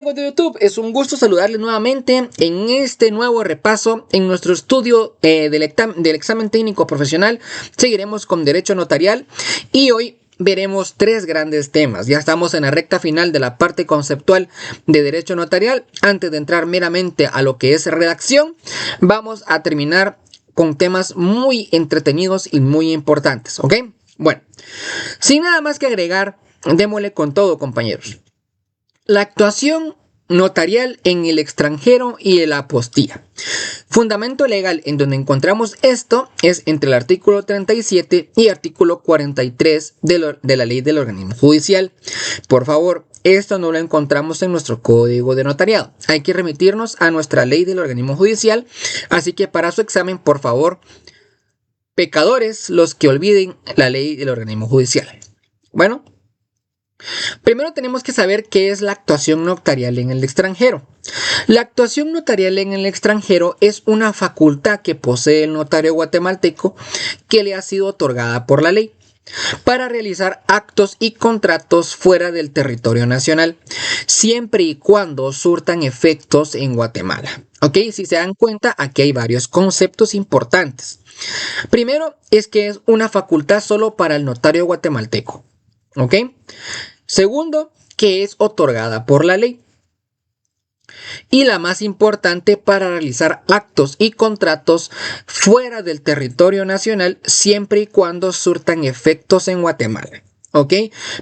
Amigos de YouTube, es un gusto saludarles nuevamente en este nuevo repaso en nuestro estudio del examen técnico profesional. Seguiremos con derecho notarial y hoy veremos tres grandes temas. Ya estamos en la recta final de la parte conceptual de derecho notarial. Antes de entrar meramente a lo que es redacción, vamos a terminar con temas muy entretenidos y muy importantes, ¿ok? Bueno, sin nada más que agregar, démosle con todo, compañeros. La actuación notarial en el extranjero y la apostilla. Fundamento legal en donde encontramos esto es entre el artículo 37 y artículo 43 de la ley del organismo judicial. Por favor, esto no lo encontramos en nuestro código de notariado. Hay que remitirnos a nuestra ley del organismo judicial. Así que para su examen, por favor, pecadores los que olviden la ley del organismo judicial. Bueno. Primero tenemos que saber qué es la actuación notarial en el extranjero. La actuación notarial en el extranjero es una facultad que posee el notario guatemalteco que le ha sido otorgada por la ley para realizar actos y contratos fuera del territorio nacional, siempre y cuando surtan efectos en Guatemala. ¿Ok? Si se dan cuenta, aquí hay varios conceptos importantes. Primero es que es una facultad solo para el notario guatemalteco. ¿Ok? Segundo, que es otorgada por la ley. Y la más importante, para realizar actos y contratos fuera del territorio nacional, siempre y cuando surtan efectos en Guatemala. ¿Ok?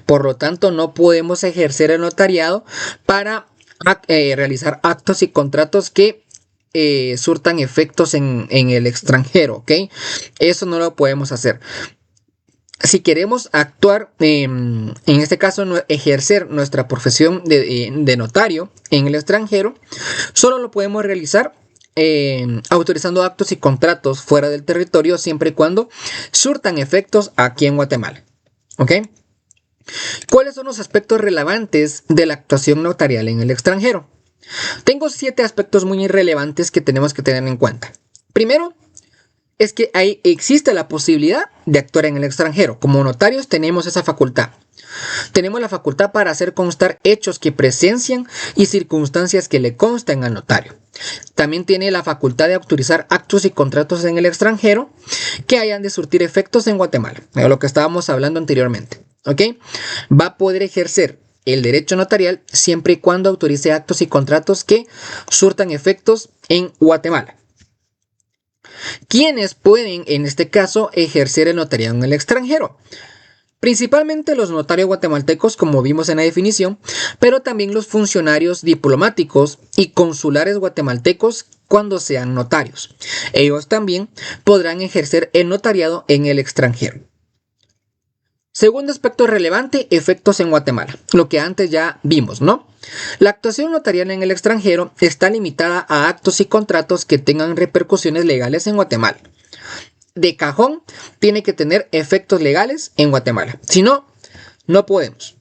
Por lo tanto, no podemos ejercer el notariado para realizar actos y contratos que surtan efectos en el extranjero. ¿Ok? Eso no lo podemos hacer. Si queremos actuar, en este caso ejercer nuestra profesión de notario en el extranjero, solo lo podemos realizar autorizando actos y contratos fuera del territorio siempre y cuando surtan efectos aquí en Guatemala. ¿Ok? ¿Cuáles son los aspectos relevantes de la actuación notarial en el extranjero? Tengo 7 aspectos muy relevantes que tenemos que tener en cuenta. Primero, es que ahí existe la posibilidad de actuar en el extranjero. Como notarios tenemos esa facultad. Tenemos la facultad para hacer constar hechos que presencian y circunstancias que le constan al notario. También tiene la facultad de autorizar actos y contratos en el extranjero que hayan de surtir efectos en Guatemala. De lo que estábamos hablando anteriormente. ¿Ok? Va a poder ejercer el derecho notarial siempre y cuando autorice actos y contratos que surtan efectos en Guatemala. ¿Quiénes pueden, en este caso, ejercer el notariado en el extranjero? Principalmente los notarios guatemaltecos, como vimos en la definición, pero también los funcionarios diplomáticos y consulares guatemaltecos cuando sean notarios. Ellos también podrán ejercer el notariado en el extranjero. Segundo aspecto relevante, efectos en Guatemala, lo que antes ya vimos, ¿no? La actuación notarial en el extranjero está limitada a actos y contratos que tengan repercusiones legales en Guatemala. De cajón, tiene que tener efectos legales en Guatemala. Si no, no podemos.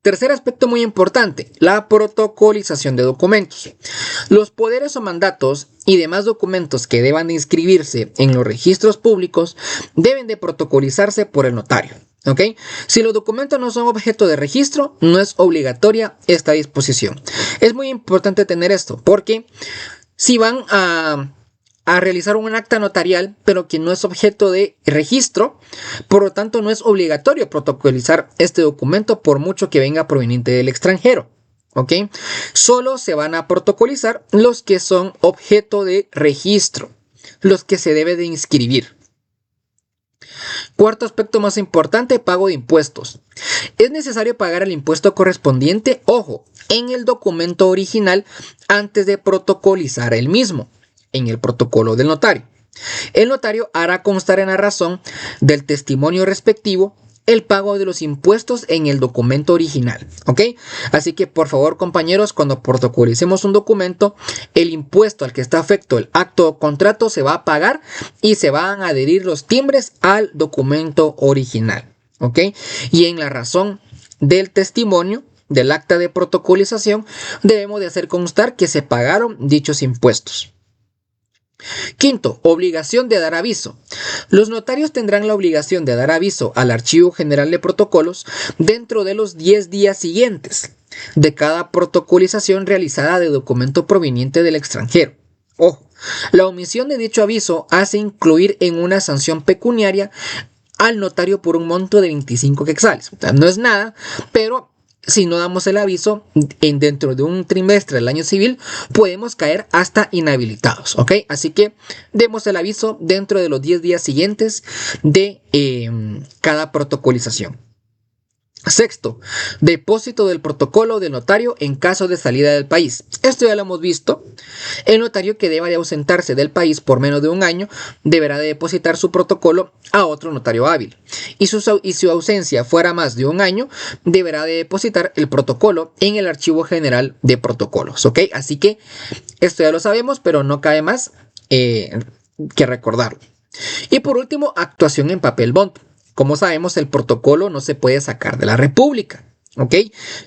Tercer aspecto muy importante, la protocolización de documentos. Los poderes o mandatos y demás documentos que deban de inscribirse en los registros públicos deben de protocolizarse por el notario. ¿Ok? Si los documentos no son objeto de registro, no es obligatoria esta disposición. Es muy importante tener esto porque si van a realizar un acta notarial, pero que no es objeto de registro, por lo tanto no es obligatorio protocolizar este documento por mucho que venga proveniente del extranjero. ¿Ok? Solo se van a protocolizar los que son objeto de registro, los que se debe de inscribir. Cuarto aspecto más importante, pago de impuestos. Es necesario pagar el impuesto correspondiente, ojo, en el documento original antes de protocolizar el mismo, en el protocolo del notario. El notario hará constar en la razón del testimonio respectivo el pago de los impuestos en el documento original. ¿Ok? Así que por favor, compañeros, cuando protocolicemos un documento, el impuesto al que está afecto el acto o contrato se va a pagar y se van a adherir los timbres al documento original. ¿Ok? Y en la razón del testimonio del acta de protocolización debemos de hacer constar que se pagaron dichos impuestos. Quinto, obligación de dar aviso. Los notarios tendrán la obligación de dar aviso al Archivo General de Protocolos dentro de los 10 días siguientes de cada protocolización realizada de documento proveniente del extranjero. Ojo, la omisión de dicho aviso hace incluir en una sanción pecuniaria al notario por un monto de 25 quetzales. O sea, no es nada, pero si no damos el aviso dentro de un trimestre del año civil, podemos caer hasta inhabilitados, ¿ok? Así que demos el aviso dentro de los 10 días siguientes de cada protocolización. Sexto, depósito del protocolo del notario en caso de salida del país. Esto ya lo hemos visto. El notario que deba de ausentarse del país por menos de un año deberá de depositar su protocolo a otro notario hábil. Y su ausencia fuera más de un año, deberá de depositar el protocolo en el Archivo General de Protocolos. ¿Ok? Así que esto ya lo sabemos, pero no cabe más que recordarlo. Y por último, actuación en papel bond. Como sabemos, el protocolo no se puede sacar de la República, ¿ok?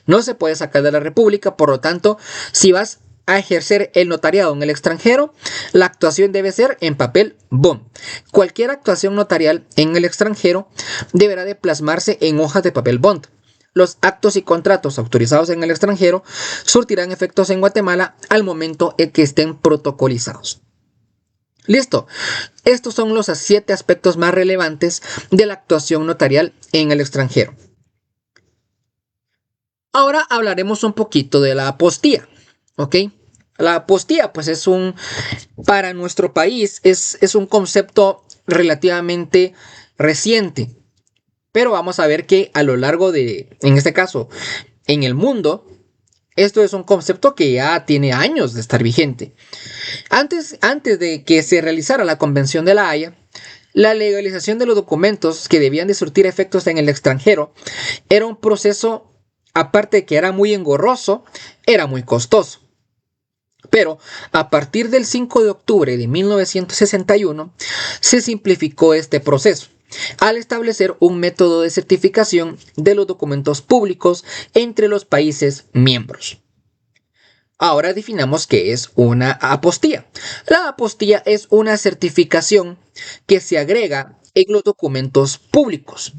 No se puede sacar de la República, por lo tanto, si vas a ejercer el notariado en el extranjero, la actuación debe ser en papel bond. Cualquier actuación notarial en el extranjero deberá de plasmarse en hojas de papel bond. Los actos y contratos autorizados en el extranjero surtirán efectos en Guatemala al momento en que estén protocolizados. Listo. Estos son los 7 aspectos más relevantes de la actuación notarial en el extranjero. Ahora hablaremos un poquito de la apostilla, ¿ok? La apostilla, pues para nuestro país es un concepto relativamente reciente, pero vamos a ver que a lo largo en este caso, en el mundo, esto es un concepto que ya tiene años de estar vigente. Antes de que se realizara la Convención de La Haya, la legalización de los documentos que debían de surtir efectos en el extranjero era un proceso, aparte de que era muy engorroso, era muy costoso. Pero a partir del 5 de octubre de 1961 se simplificó este proceso al establecer un método de certificación de los documentos públicos entre los países miembros. Ahora definamos qué es una apostilla. La apostilla es una certificación que se agrega en los documentos públicos,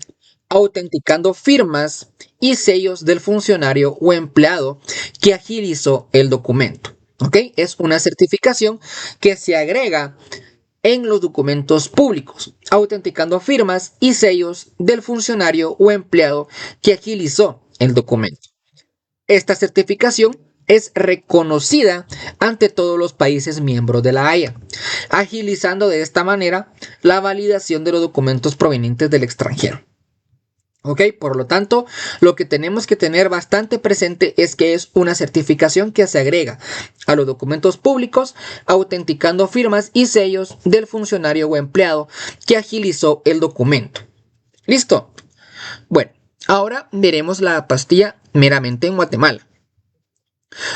autenticando firmas y sellos del funcionario o empleado que agilizó el documento. ¿Ok? Es una certificación que se agrega en los documentos públicos, autenticando firmas y sellos del funcionario o empleado que agilizó el documento. Esta certificación es reconocida ante todos los países miembros de la Haya, agilizando de esta manera la validación de los documentos provenientes del extranjero. ¿Ok? Por lo tanto, lo que tenemos que tener bastante presente es que es una certificación que se agrega a los documentos públicos, autenticando firmas y sellos del funcionario o empleado que agilizó el documento. ¿Listo? Bueno, ahora veremos la apostilla meramente en Guatemala.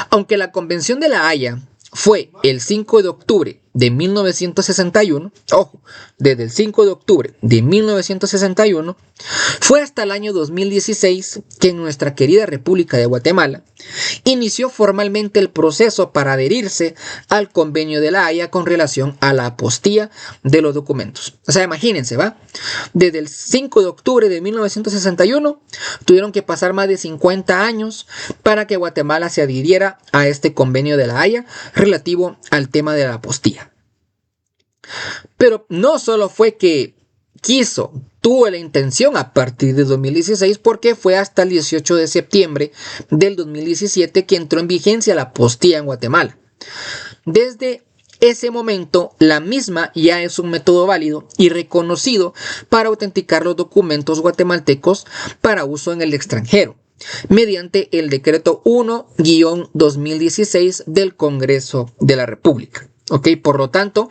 Aunque la Convención de La Haya fue el 5 de octubre de 1961, ojo, desde el 5 de octubre de 1961, fue hasta el año 2016 que en nuestra querida República de Guatemala inició formalmente el proceso para adherirse al Convenio de La Haya con relación a la apostilla de los documentos. O sea, imagínense, ¿va? Desde el 5 de octubre de 1961 tuvieron que pasar más de 50 años para que Guatemala se adhiriera a este Convenio de La Haya relativo al tema de la apostilla. Pero no solo fue que tuvo la intención a partir de 2016, porque fue hasta el 18 de septiembre del 2017 que entró en vigencia la apostilla en Guatemala. Desde ese momento, la misma ya es un método válido y reconocido para autenticar los documentos guatemaltecos para uso en el extranjero, mediante el decreto 1-2016 del Congreso de la República. ¿Ok? Por lo tanto,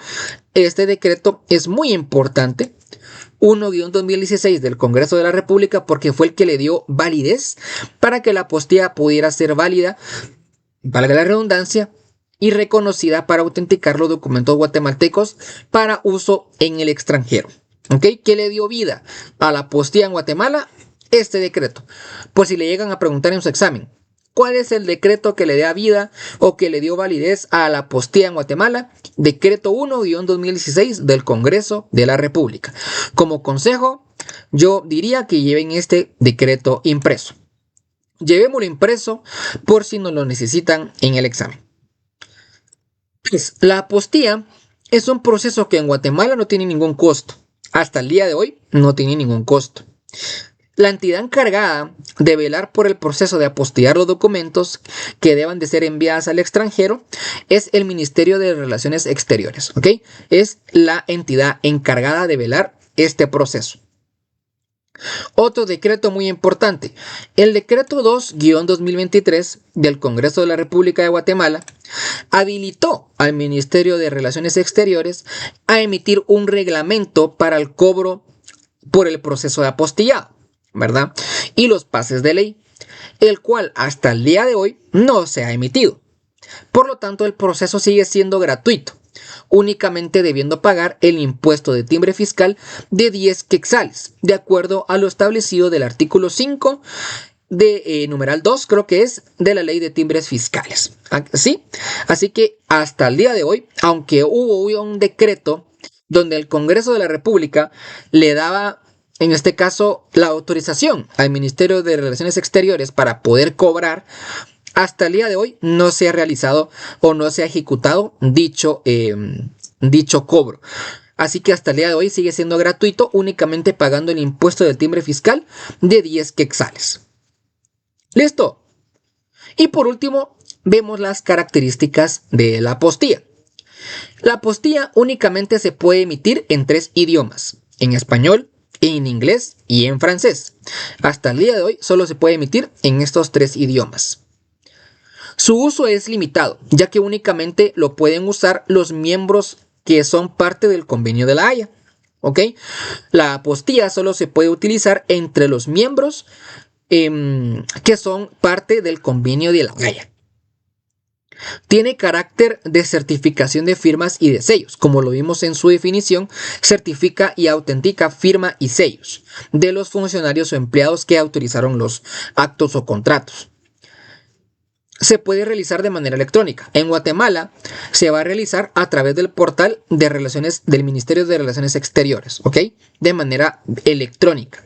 este decreto es muy importante, 1-2016 del Congreso de la República, porque fue el que le dio validez para que la apostilla pudiera ser válida, valga la redundancia, y reconocida para autenticar los documentos guatemaltecos para uso en el extranjero. ¿Ok? ¿Qué le dio vida a la apostilla en Guatemala? Este decreto. Por si le llegan a preguntar en su examen, ¿cuál es el decreto que le da vida o que le dio validez a la apostilla en Guatemala? Decreto 1-2016 del Congreso de la República. Como consejo, yo diría que lleven este decreto impreso. Llevémoslo impreso por si no lo necesitan en el examen. Pues, la apostilla es un proceso que en Guatemala no tiene ningún costo. Hasta el día de hoy no tiene ningún costo. La entidad encargada de velar por el proceso de apostillar los documentos que deban de ser enviados al extranjero es el Ministerio de Relaciones Exteriores, ¿ok? Es la entidad encargada de velar este proceso. Otro decreto muy importante, el decreto 2-2023 del Congreso de la República de Guatemala habilitó al Ministerio de Relaciones Exteriores a emitir un reglamento para el cobro por el proceso de apostillado, ¿verdad? Y los pases de ley, el cual hasta el día de hoy no se ha emitido. Por lo tanto, el proceso sigue siendo gratuito, únicamente debiendo pagar el impuesto de timbre fiscal de 10 quetzales, de acuerdo a lo establecido del artículo 5 de numeral 2, creo que es, de la ley de timbres fiscales. ¿Sí? Así que hasta el día de hoy, aunque hubo un decreto donde el Congreso de la República le daba, en este caso, la autorización al Ministerio de Relaciones Exteriores para poder cobrar, hasta el día de hoy no se ha realizado o no se ha ejecutado dicho cobro. Así que hasta el día de hoy sigue siendo gratuito, únicamente pagando el impuesto de timbre fiscal de 10 quetzales. ¿Listo? Y por último, vemos las características de la apostilla. La apostilla únicamente se puede emitir en 3 idiomas: en español, en inglés y en francés. Hasta el día de hoy solo se puede emitir en estos 3 idiomas. Su uso es limitado, ya que únicamente lo pueden usar los miembros que son parte del Convenio de la Haya. ¿Ok? La apostilla solo se puede utilizar entre los miembros que son parte del Convenio de la Haya. Tiene carácter de certificación de firmas y de sellos. Como lo vimos en su definición, certifica y autentica firma y sellos de los funcionarios o empleados que autorizaron los actos o contratos. Se puede realizar de manera electrónica. En Guatemala se va a realizar a través del portal de relaciones del Ministerio de Relaciones Exteriores, ¿ok? De manera electrónica.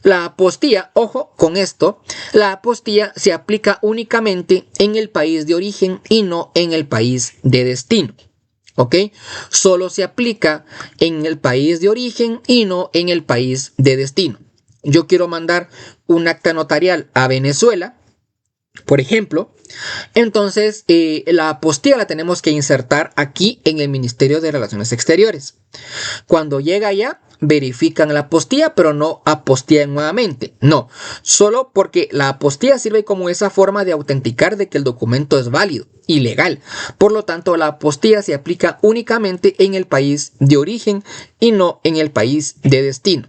La apostilla, ojo con esto, la apostilla se aplica únicamente en el país de origen y no en el país de destino, ¿ok? Solo se aplica en el país de origen y no en el país de destino. Yo quiero mandar un acta notarial a Venezuela, por ejemplo, entonces la apostilla la tenemos que insertar aquí en el Ministerio de Relaciones Exteriores. Cuando llega allá, verifican la apostilla, pero no apostillan nuevamente. No, solo porque la apostilla sirve como esa forma de autenticar de que el documento es válido y legal. Por lo tanto, la apostilla se aplica únicamente en el país de origen y no en el país de destino.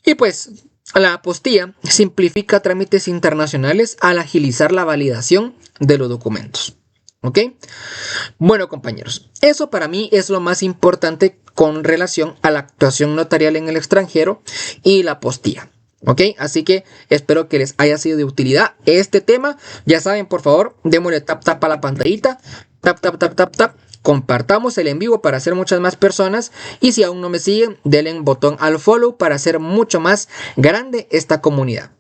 Y pues, la apostilla simplifica trámites internacionales al agilizar la validación de los documentos. ¿Ok? Bueno, compañeros, eso para mí es lo más importante con relación a la actuación notarial en el extranjero y la apostilla. ¿Ok? Así que espero que les haya sido de utilidad este tema. Ya saben, por favor, démosle tap tap a la pantallita. Tap tap tap tap tap. Compartamos el en vivo para hacer muchas más personas. Y si aún no me siguen, denle un botón al follow para hacer mucho más grande esta comunidad.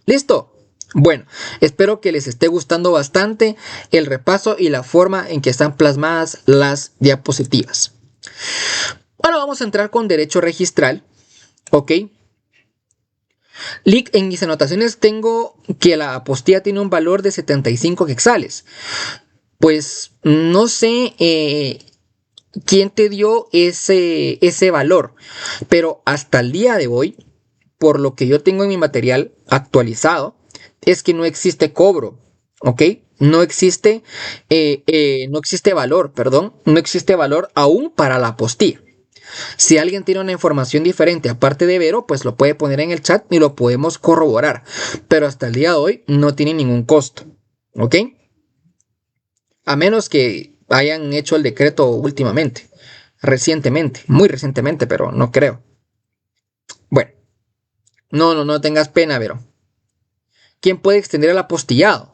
¿Listo? Bueno, espero que les esté gustando bastante el repaso y la forma en que están plasmadas las diapositivas. Ahora vamos a entrar con derecho registral. ¿Ok? En mis anotaciones tengo que la apostilla tiene un valor de 75 quetzales. Pues no sé quién te dio ese valor, pero hasta el día de hoy, por lo que yo tengo en mi material actualizado, es que no existe cobro, ¿ok? No existe valor, perdón, no existe valor aún para la apostilla. Si alguien tiene una información diferente aparte de Vero, pues lo puede poner en el chat y lo podemos corroborar. Pero hasta el día de hoy no tiene ningún costo, ¿ok? A menos que hayan hecho el decreto últimamente, recientemente, muy recientemente, pero no creo. Bueno, no tengas pena, Vero. ¿Quién puede extender el apostillado?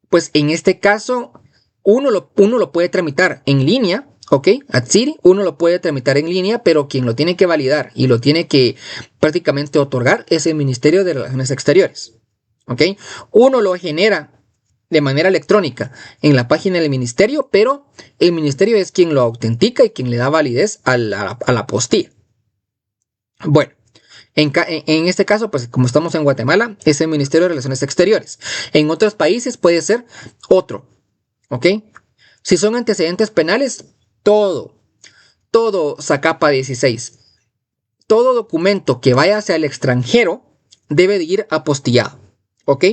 Pues en este caso, uno lo puede tramitar en línea, ¿ok? Atsiri, uno lo puede tramitar en línea, pero quien lo tiene que validar y lo tiene que prácticamente otorgar es el Ministerio de Relaciones Exteriores. ¿ok? Uno lo genera de manera electrónica en la página del ministerio, pero el ministerio es quien lo autentica y quien le da validez a la apostilla. Bueno, en este caso, pues como estamos en Guatemala, es el Ministerio de Relaciones Exteriores. En otros países puede ser otro, ¿ok? Si son antecedentes penales, todo Zacapa 16, todo documento que vaya hacia el extranjero debe de ir apostillado, ¿ok?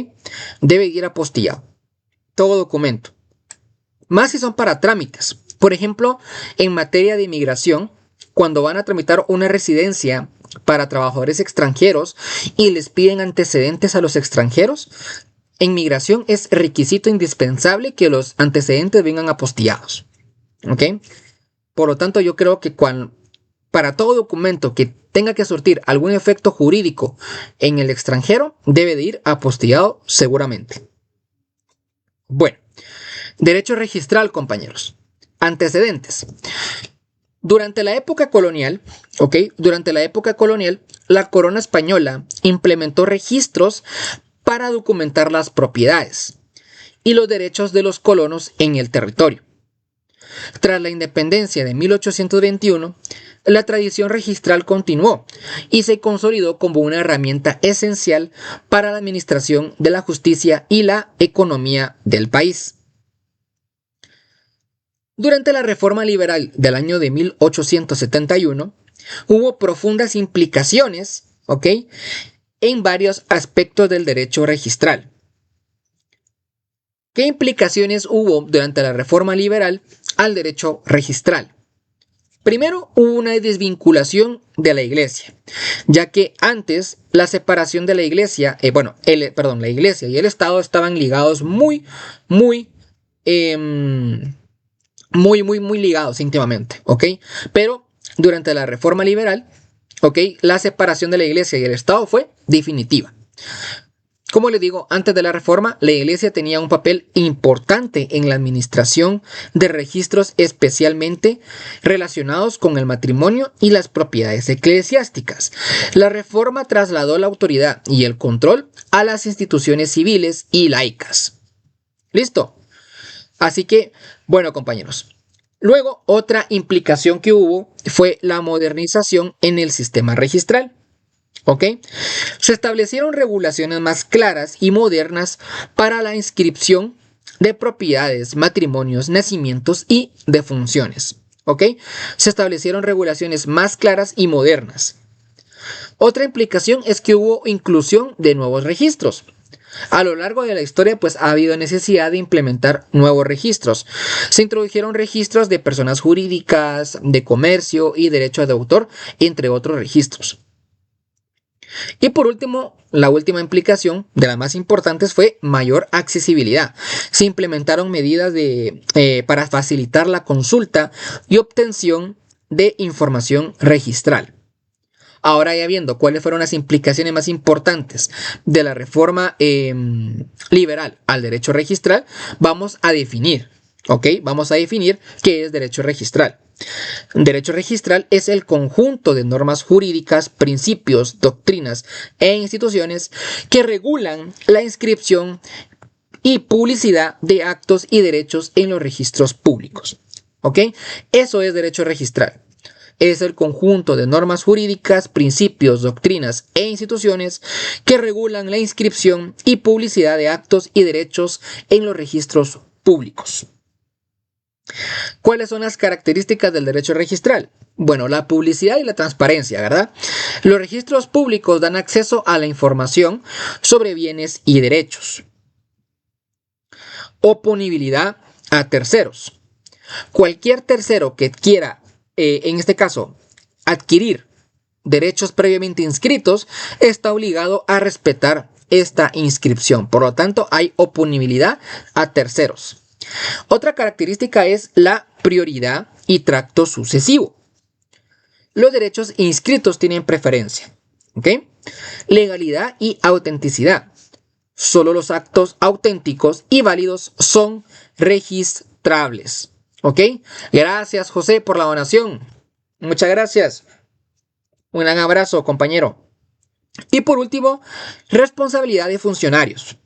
Debe de ir apostillado, todo documento. Más si son para trámites. Por ejemplo, en materia de inmigración, cuando van a tramitar una residencia para trabajadores extranjeros y les piden antecedentes a los extranjeros, en migración es requisito indispensable que los antecedentes vengan apostillados, ¿ok? Por lo tanto, yo creo que para todo documento que tenga que surtir algún efecto jurídico en el extranjero, debe de ir apostillado seguramente. Bueno, derecho registral, compañeros. Antecedentes. Durante la época colonial, ¿ok? Durante la época colonial, la corona española implementó registros para documentar las propiedades y los derechos de los colonos en el territorio. Tras la independencia de 1821, la tradición registral continuó y se consolidó como una herramienta esencial para la administración de la justicia y la economía del país. Durante la Reforma Liberal del año de 1871, hubo profundas implicaciones, ¿ok?, en varios aspectos del derecho registral. ¿Qué implicaciones hubo durante la Reforma Liberal al derecho registral? Primero, hubo una desvinculación de la Iglesia, ya que antes la separación de la Iglesia, la Iglesia y el Estado estaban ligados muy ligados íntimamente, ¿ok? Pero durante la Reforma Liberal, ¿ok?, la separación de la Iglesia y el Estado fue definitiva. Como les digo, antes de la Reforma, la Iglesia tenía un papel importante en la administración de registros especialmente relacionados con el matrimonio y las propiedades eclesiásticas. La Reforma trasladó la autoridad y el control a las instituciones civiles y laicas. ¿Listo? Así que, bueno, compañeros. Luego, otra implicación que hubo fue la modernización en el sistema registral. ¿Ok? Se establecieron regulaciones más claras y modernas para la inscripción de propiedades, matrimonios, nacimientos y defunciones. ¿Ok? Se establecieron regulaciones más claras y modernas. Otra implicación es que hubo inclusión de nuevos registros. A lo largo de la historia, pues ha habido necesidad de implementar nuevos registros. Se introdujeron registros de personas jurídicas, de comercio y derecho de autor, entre otros registros. Y por último, la última implicación, de las más importantes, fue mayor accesibilidad. Se implementaron medidas para facilitar la consulta y obtención de información registral. Ahora, ya viendo cuáles fueron las implicaciones más importantes de la reforma liberal al derecho registral, vamos a definir, ¿ok? Vamos a definir qué es derecho registral. Derecho registral es el conjunto de normas jurídicas, principios, doctrinas e instituciones que regulan la inscripción y publicidad de actos y derechos en los registros públicos. ¿Ok? Eso es derecho registral. Es el conjunto de normas jurídicas, principios, doctrinas e instituciones que regulan la inscripción y publicidad de actos y derechos en los registros públicos. ¿Cuáles son las características del derecho registral? Bueno, la publicidad y la transparencia, ¿verdad? Los registros públicos dan acceso a la información sobre bienes y derechos. Oponibilidad a terceros. Cualquier tercero que quiera, en este caso, adquirir derechos previamente inscritos, está obligado a respetar esta inscripción. Por lo tanto, hay oponibilidad a terceros. Otra característica es la prioridad y tracto sucesivo. Los derechos inscritos tienen preferencia. ¿Ok? Legalidad y autenticidad. Solo los actos auténticos y válidos son registrables. ¿Ok? Gracias, José, por la donación. Muchas gracias. Un gran abrazo, compañero. Y por último, responsabilidad de funcionarios.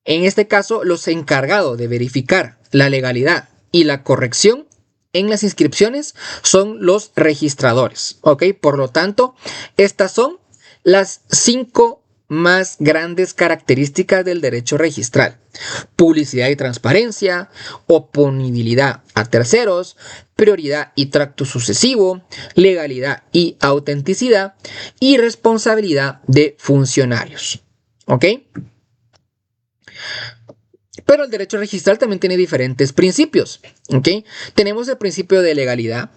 En este caso, los encargados de verificar la legalidad y la corrección en las inscripciones son los registradores, ¿ok? Por lo tanto, estas son las 5 más grandes características del derecho registral: publicidad y transparencia, oponibilidad a terceros, prioridad y tracto sucesivo, legalidad y autenticidad, y responsabilidad de funcionarios, ¿ok? Pero el derecho registral también tiene diferentes principios, ¿ok? Tenemos el principio de legalidad.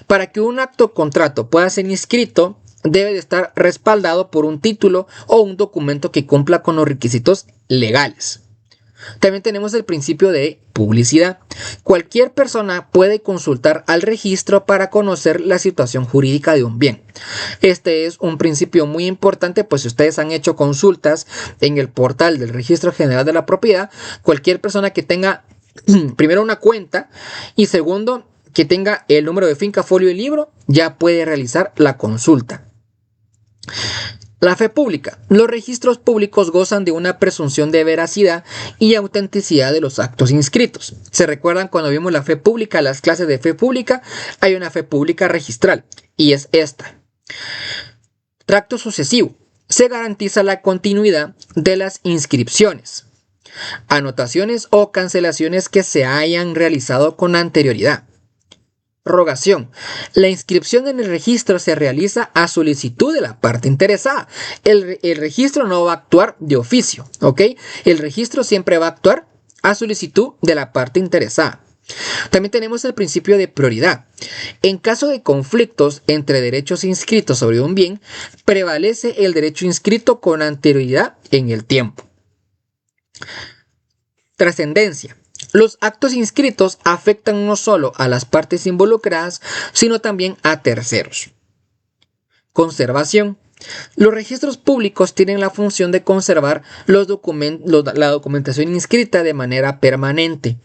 Para que un acto o contrato pueda ser inscrito, debe de estar respaldado por un título o un documento que cumpla con los requisitos legales. También tenemos el principio de publicidad. Cualquier persona puede consultar al registro para conocer la situación jurídica de un bien. Este es un principio muy importante, pues si ustedes han hecho consultas en el portal del Registro General de la Propiedad, cualquier persona que tenga primero una cuenta y segundo que tenga el número de finca, folio y libro, ya puede realizar la consulta. La fe pública. Los registros públicos gozan de una presunción de veracidad y autenticidad de los actos inscritos. ¿Se recuerdan cuando vimos la fe pública, las clases de fe pública? Hay una fe pública registral y es esta. Tracto sucesivo. Se garantiza la continuidad de las inscripciones, anotaciones o cancelaciones que se hayan realizado con anterioridad. Rogación. La inscripción en el registro se realiza a solicitud de la parte interesada. El registro no va a actuar de oficio, ¿ok? El registro siempre va a actuar a solicitud de la parte interesada. También tenemos el principio de prioridad. En caso de conflictos entre derechos inscritos sobre un bien, prevalece el derecho inscrito con anterioridad en el tiempo. Trascendencia. Los actos inscritos afectan no solo a las partes involucradas, sino también a terceros. Conservación. Los registros públicos tienen la función de conservar la documentación inscrita de manera permanente.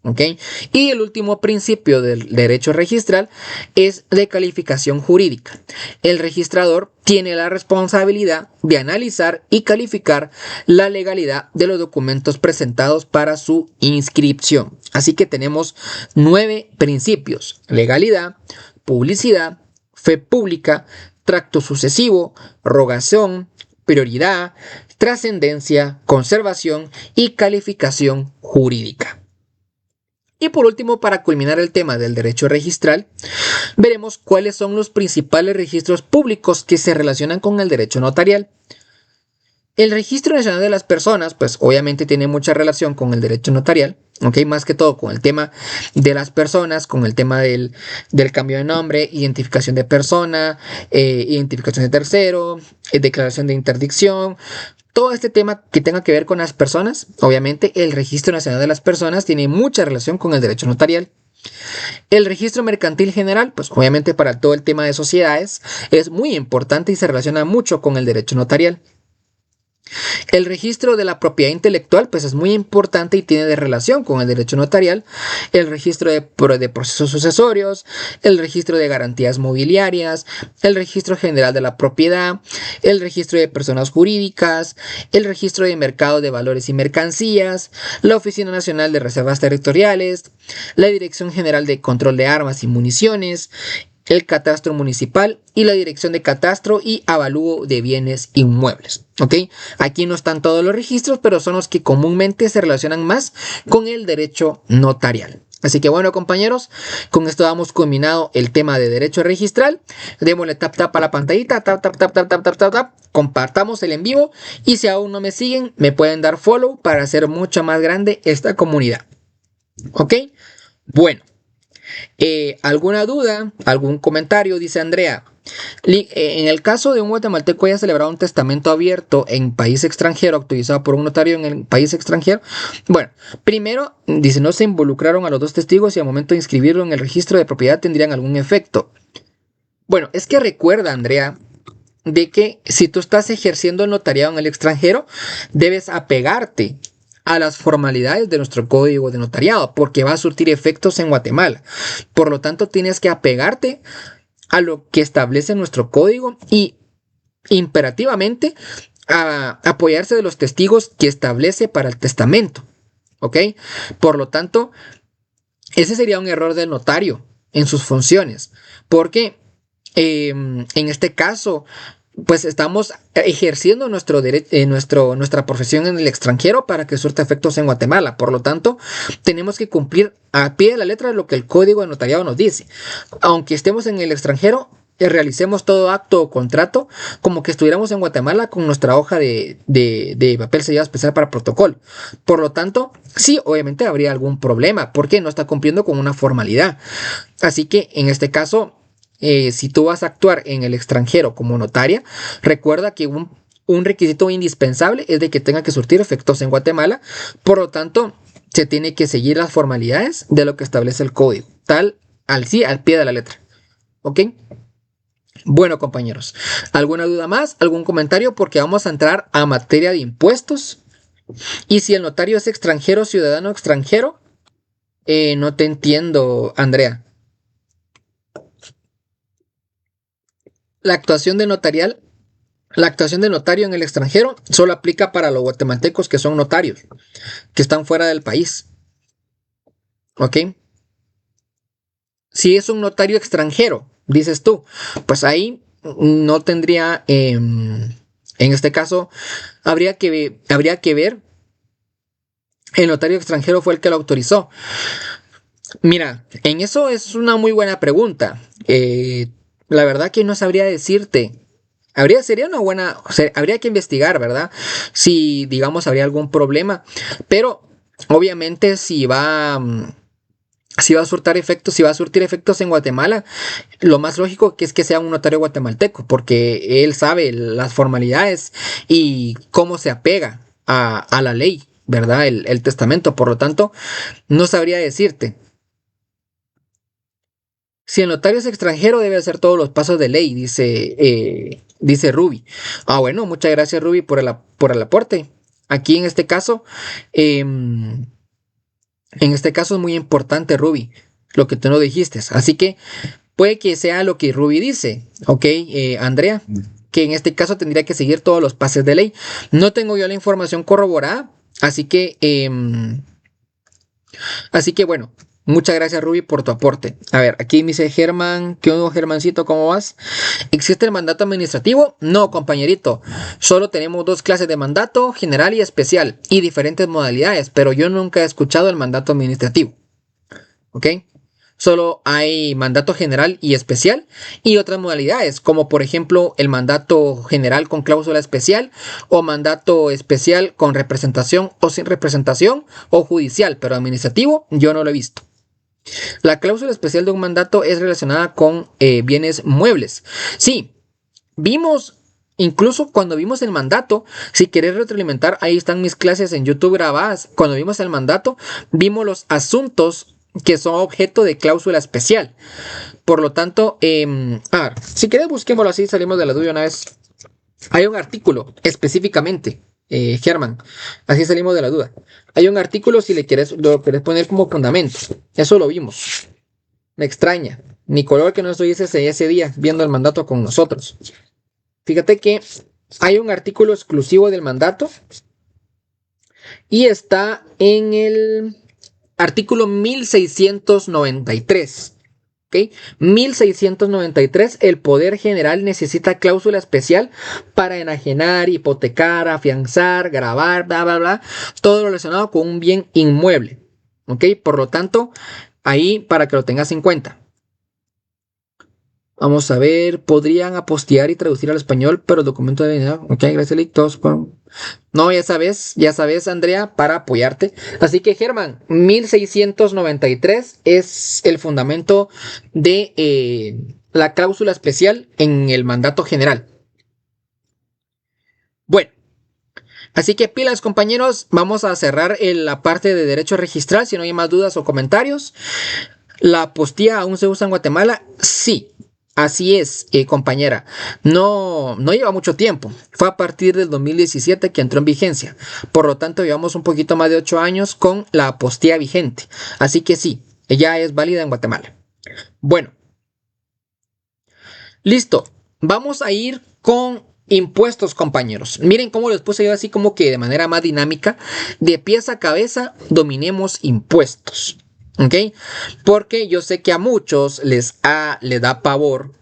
¿Okay? Y el último principio del derecho registral es de calificación jurídica. El registrador tiene la responsabilidad de analizar y calificar la legalidad de los documentos presentados para su inscripción. Así que tenemos 9 principios: legalidad, publicidad, fe pública, tracto sucesivo, rogación, prioridad, trascendencia, conservación y calificación jurídica. Y por último, para culminar el tema del derecho registral, veremos cuáles son los principales registros públicos que se relacionan con el derecho notarial. El Registro Nacional de las Personas, pues obviamente tiene mucha relación con el derecho notarial, ¿ok? Más que todo con el tema de las personas, con el tema del cambio de nombre, identificación de persona, identificación de tercero, declaración de interdicción. Todo este tema que tenga que ver con las personas, obviamente el Registro Nacional de las Personas tiene mucha relación con el derecho notarial. El registro mercantil general, pues obviamente para todo el tema de sociedades, es muy importante y se relaciona mucho con el derecho notarial. El registro de la propiedad intelectual pues es muy importante y tiene de relación con el derecho notarial. El registro de procesos sucesorios, el registro de garantías mobiliarias, el registro general de la propiedad, el registro de personas jurídicas, el registro de mercado de valores y mercancías, la Oficina Nacional de Reservas Territoriales, la Dirección General de Control de Armas y Municiones, el catastro municipal y la dirección de catastro y avalúo de bienes inmuebles. ¿Ok? Aquí no están todos los registros, pero son los que comúnmente se relacionan más con el derecho notarial. Así que bueno, compañeros, con esto damos culminado el tema de derecho registral. Démosle tap tap a la pantallita, tap tap tap tap tap tap tap tap. Compartamos el en vivo y si aún no me siguen, me pueden dar follow para hacer mucho más grande esta comunidad. ¿Ok? Bueno. ¿Alguna duda? ¿Algún comentario? Dice Andrea. En el caso de un guatemalteco haya celebrado un testamento abierto en país extranjero, autorizado por un notario en el país extranjero. Bueno, primero, dice, no se involucraron a los dos testigos y al momento de inscribirlo en el registro de propiedad tendrían algún efecto. Bueno, es que recuerda, Andrea, de que si tú estás ejerciendo el notariado en el extranjero, debes apegarte a las formalidades de nuestro código de notariado, porque va a surtir efectos en Guatemala. Por lo tanto, tienes que apegarte a lo que establece nuestro código y imperativamente a apoyarse de los testigos que establece para el testamento. ¿Ok? Por lo tanto, ese sería un error del notario en sus funciones, porque en este caso, pues estamos ejerciendo nuestra profesión en el extranjero para que surta efectos en Guatemala. Por lo tanto, tenemos que cumplir a pie de la letra lo que el Código de Notariado nos dice. Aunque estemos en el extranjero, realicemos todo acto o contrato como que estuviéramos en Guatemala con nuestra hoja de papel sellado especial para protocolo. Por lo tanto, sí, obviamente habría algún problema porque no está cumpliendo con una formalidad. Así que en este caso, si tú vas a actuar en el extranjero como notaria, recuerda que un requisito indispensable es de que tenga que surtir efectos en Guatemala. Por lo tanto, se tiene que seguir las formalidades de lo que establece el código, tal al pie de la letra. ¿Ok? Bueno, compañeros, ¿alguna duda más? ¿Algún comentario? Porque vamos a entrar a materia de impuestos. Y si el notario es extranjero, ciudadano extranjero, no te entiendo, Andrea. La actuación de notarial, la actuación de notario en el extranjero solo aplica para los guatemaltecos que son notarios, que están fuera del país. ¿Ok? Si es un notario extranjero, dices tú, pues ahí no tendría, en este caso, habría que ver, el notario extranjero fue el que lo autorizó. Mira, en eso es una muy buena pregunta. La verdad que no sabría decirte. Sería una buena, habría que investigar, ¿verdad? Si, digamos, habría algún problema. Pero, obviamente, si va a surtir efectos en Guatemala, lo más lógico que es que sea un notario guatemalteco, porque él sabe las formalidades y cómo se apega a la ley, ¿verdad? El testamento. Por lo tanto, no sabría decirte. Si el notario es extranjero, debe hacer todos los pasos de ley, dice Ruby. Ah, bueno, muchas gracias, Ruby, por el aporte. Aquí en este caso es muy importante, Ruby, lo que tú no dijiste. Así que puede que sea lo que Ruby dice, ¿ok, Andrea? Que en este caso tendría que seguir todos los pasos de ley. No tengo yo la información corroborada, así que bueno, muchas gracias, Ruby, por tu aporte. A ver, aquí me dice Germán, ¿qué onda, Germancito? ¿Cómo vas? ¿Existe el mandato administrativo? No, compañerito. Solo tenemos dos clases de mandato, general y especial, y diferentes modalidades, pero yo nunca he escuchado el mandato administrativo. ¿Ok? Solo hay mandato general y especial y otras modalidades, como por ejemplo el mandato general con cláusula especial o mandato especial con representación o sin representación o judicial, pero administrativo yo no lo he visto. La cláusula especial de un mandato es relacionada con bienes muebles. Sí, vimos, incluso cuando vimos el mandato, si querés retroalimentar, ahí están mis clases en YouTube grabadas. Cuando vimos el mandato, vimos los asuntos que son objeto de cláusula especial. Por lo tanto, a ver, si querés busquémoslo así, salimos de la duda una vez. Hay un artículo específicamente, Germán, así salimos de la duda. Hay un artículo si lo querés poner como fundamento. Eso lo vimos. Me extraña. Nicolás que no estuviese ese día viendo el mandato con nosotros. Fíjate que hay un artículo exclusivo del mandato y está en el artículo 1693. ¿Ok? 1693, el Poder General necesita cláusula especial para enajenar, hipotecar, afianzar, gravar, bla, bla, bla, todo lo relacionado con un bien inmueble. ¿Ok? Por lo tanto, ahí para que lo tengas en cuenta. Vamos a ver, podrían apostear y traducir al español, pero el documento de identidad. Ok, gracias, Lictos. No, ya sabes, Andrea, para apoyarte. Así que, Germán, 1693 es el fundamento de la cláusula especial en el mandato general. Bueno, así que pilas, compañeros, vamos a cerrar la parte de derecho registral. Si no hay más dudas o comentarios. ¿La apostilla aún se usa en Guatemala? Sí. Así es, compañera. No lleva mucho tiempo. Fue a partir del 2017 que entró en vigencia. Por lo tanto, llevamos un poquito más de 8 años con la apostilla vigente. Así que sí, ella es válida en Guatemala. Bueno, listo. Vamos a ir con Impuestos, compañeros. Miren cómo les puse yo así como que de manera más dinámica. De pies a cabeza, dominemos impuestos. ¿Ok? Porque yo sé que a muchos les da pavor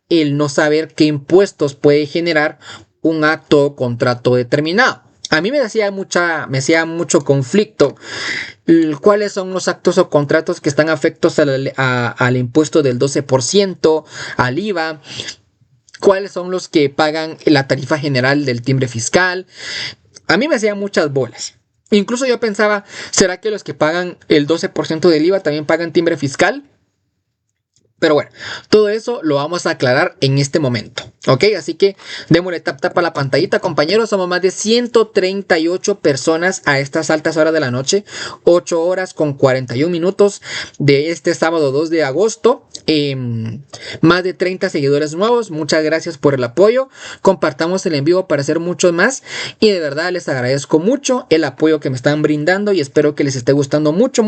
el no saber qué impuestos puede generar un acto o contrato determinado. A mí me hacía mucho conflicto cuáles son los actos o contratos que están afectos al impuesto del 12%, al IVA, cuáles son los que pagan la tarifa general del timbre fiscal. A mí me hacían muchas bolas. Incluso yo pensaba, ¿será que los que pagan el 12% del IVA también pagan timbre fiscal? Pero bueno, todo eso lo vamos a aclarar en este momento, ¿ok? Así que démosle tap a la pantallita, compañeros. Somos más de 138 personas a estas altas horas de la noche, 8 horas con 41 minutos de este sábado 2 de agosto. Más de 30 seguidores nuevos. Muchas gracias por el apoyo. Compartamos el en vivo para hacer muchos más. Y de verdad les agradezco mucho el apoyo que me están brindando y espero que les esté gustando mucho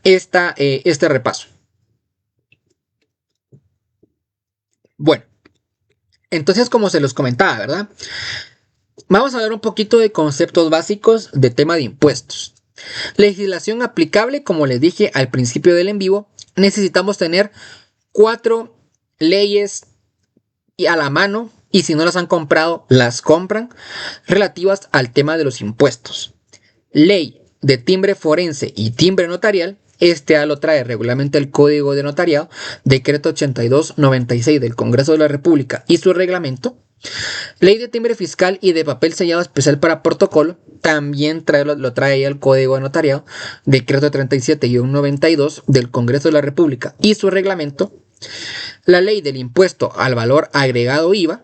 este repaso. Bueno, entonces como se los comentaba, ¿verdad? Vamos a hablar un poquito de conceptos básicos de tema de impuestos. Legislación aplicable, como les dije al principio del en vivo, necesitamos tener 4 leyes a la mano y si no las han comprado, las compran, relativas al tema de los impuestos. Ley de timbre forense y timbre notarial. Este lo trae regularmente el Código de Notariado, Decreto 8296 del Congreso de la República y su reglamento. Ley de timbre fiscal y de papel sellado especial para protocolo, también lo trae el Código de Notariado, Decreto 37-92 del Congreso de la República y su reglamento. La ley del impuesto al valor agregado IVA,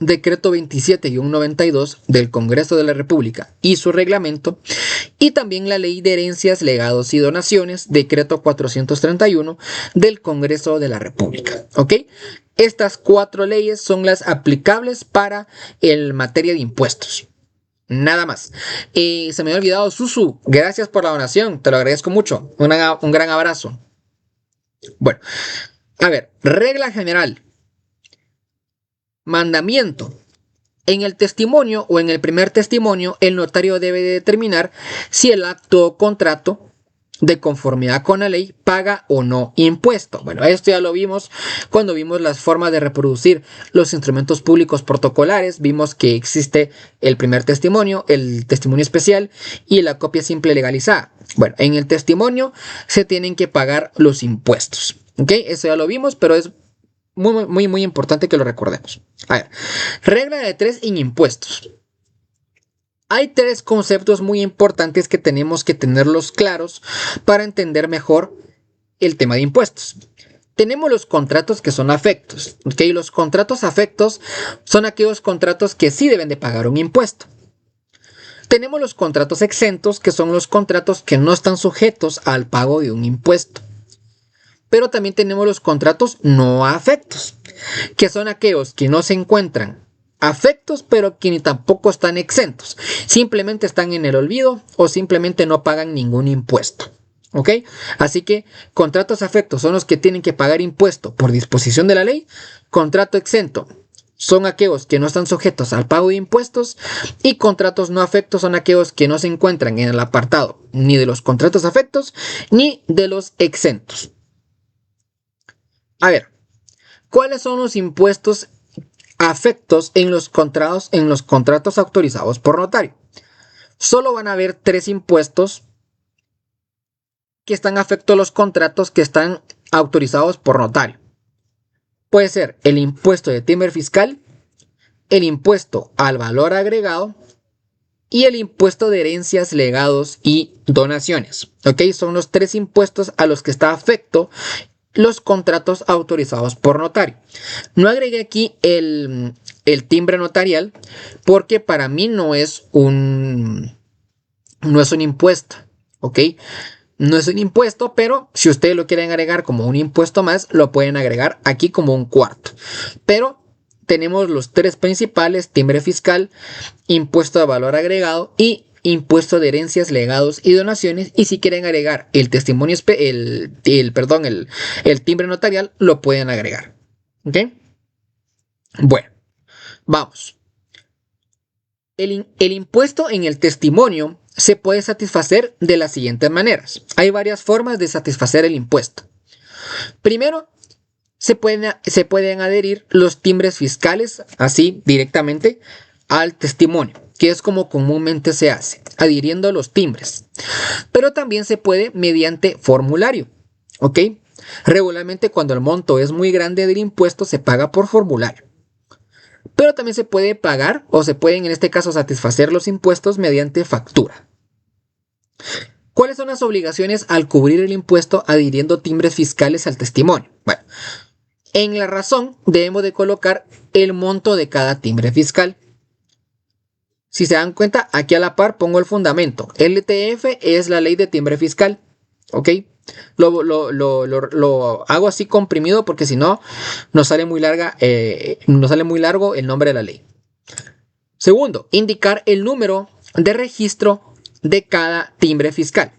Decreto 27-92 del Congreso de la República y su reglamento, y también la Ley de Herencias, Legados y Donaciones, Decreto 431 del Congreso de la República. ¿Ok? Estas 4 leyes son las aplicables para el materia de impuestos. Nada más. Se me había olvidado, Susu, gracias por la donación, te lo agradezco mucho. Un gran abrazo. Bueno, a ver, regla general. Mandamiento. En el testimonio o en el primer testimonio, el notario debe determinar si el acto o contrato de conformidad con la ley paga o no impuesto. Bueno, esto ya lo vimos cuando vimos las formas de reproducir los instrumentos públicos protocolares. Vimos que existe el primer testimonio, el testimonio especial y la copia simple legalizada. Bueno, en el testimonio se tienen que pagar los impuestos. ¿Ok? Eso ya lo vimos, pero es muy importante que lo recordemos. A ver, regla de 3 en impuestos. Hay 3 conceptos muy importantes que tenemos que tenerlos claros para entender mejor el tema de impuestos. Tenemos los contratos que son afectos. ¿Okay? Los contratos afectos son aquellos contratos que sí deben de pagar un impuesto. Tenemos los contratos exentos, que son los contratos que no están sujetos al pago de un impuesto. Pero también tenemos los contratos no afectos, que son aquellos que no se encuentran afectos, pero que ni tampoco están exentos. Simplemente están en el olvido o simplemente no pagan ningún impuesto. ¿Ok? Así que contratos afectos son los que tienen que pagar impuesto por disposición de la ley. Contrato exento son aquellos que no están sujetos al pago de impuestos. Y contratos no afectos son aquellos que no se encuentran en el apartado ni de los contratos afectos ni de los exentos. A ver, ¿cuáles son los impuestos afectos en los contratos autorizados por notario? Solo van a haber 3 impuestos que están afectos a los contratos que están autorizados por notario. Puede ser el impuesto de timbre fiscal, el impuesto al valor agregado y el impuesto de herencias, legados y donaciones. ¿Ok? Son los 3 impuestos a los que está afecto los contratos autorizados por notario. No agregué aquí el timbre notarial porque para mí no es un impuesto, ¿ok? No es un impuesto, pero si ustedes lo quieren agregar como un impuesto más, lo pueden agregar aquí como un cuarto. Pero tenemos los 3 principales: timbre fiscal, impuesto de valor agregado y impuesto de herencias, legados y donaciones. Y si quieren agregar el testimonio, el timbre notarial, lo pueden agregar. ¿Ok? Bueno, Vamos. El impuesto en el testimonio se puede satisfacer de las siguientes maneras. Hay varias formas de satisfacer el impuesto. Primero, se pueden adherir los timbres fiscales, así directamente, al testimonio, que es como comúnmente se hace, adhiriendo los timbres. Pero también se puede mediante formulario, ¿ok? Regularmente cuando el monto es muy grande del impuesto se paga por formulario. Pero también se puede pagar o se pueden en este caso satisfacer los impuestos mediante factura. ¿Cuáles son las obligaciones al cubrir el impuesto adhiriendo timbres fiscales al testimonio? Bueno, en la razón debemos de colocar el monto de cada timbre fiscal. Si se dan cuenta, aquí a la par pongo el fundamento. LTF es la ley de timbre fiscal, ¿ok? Lo hago así comprimido porque si no nos sale muy largo el nombre de la ley. Segundo, indicar el número de registro de cada timbre fiscal.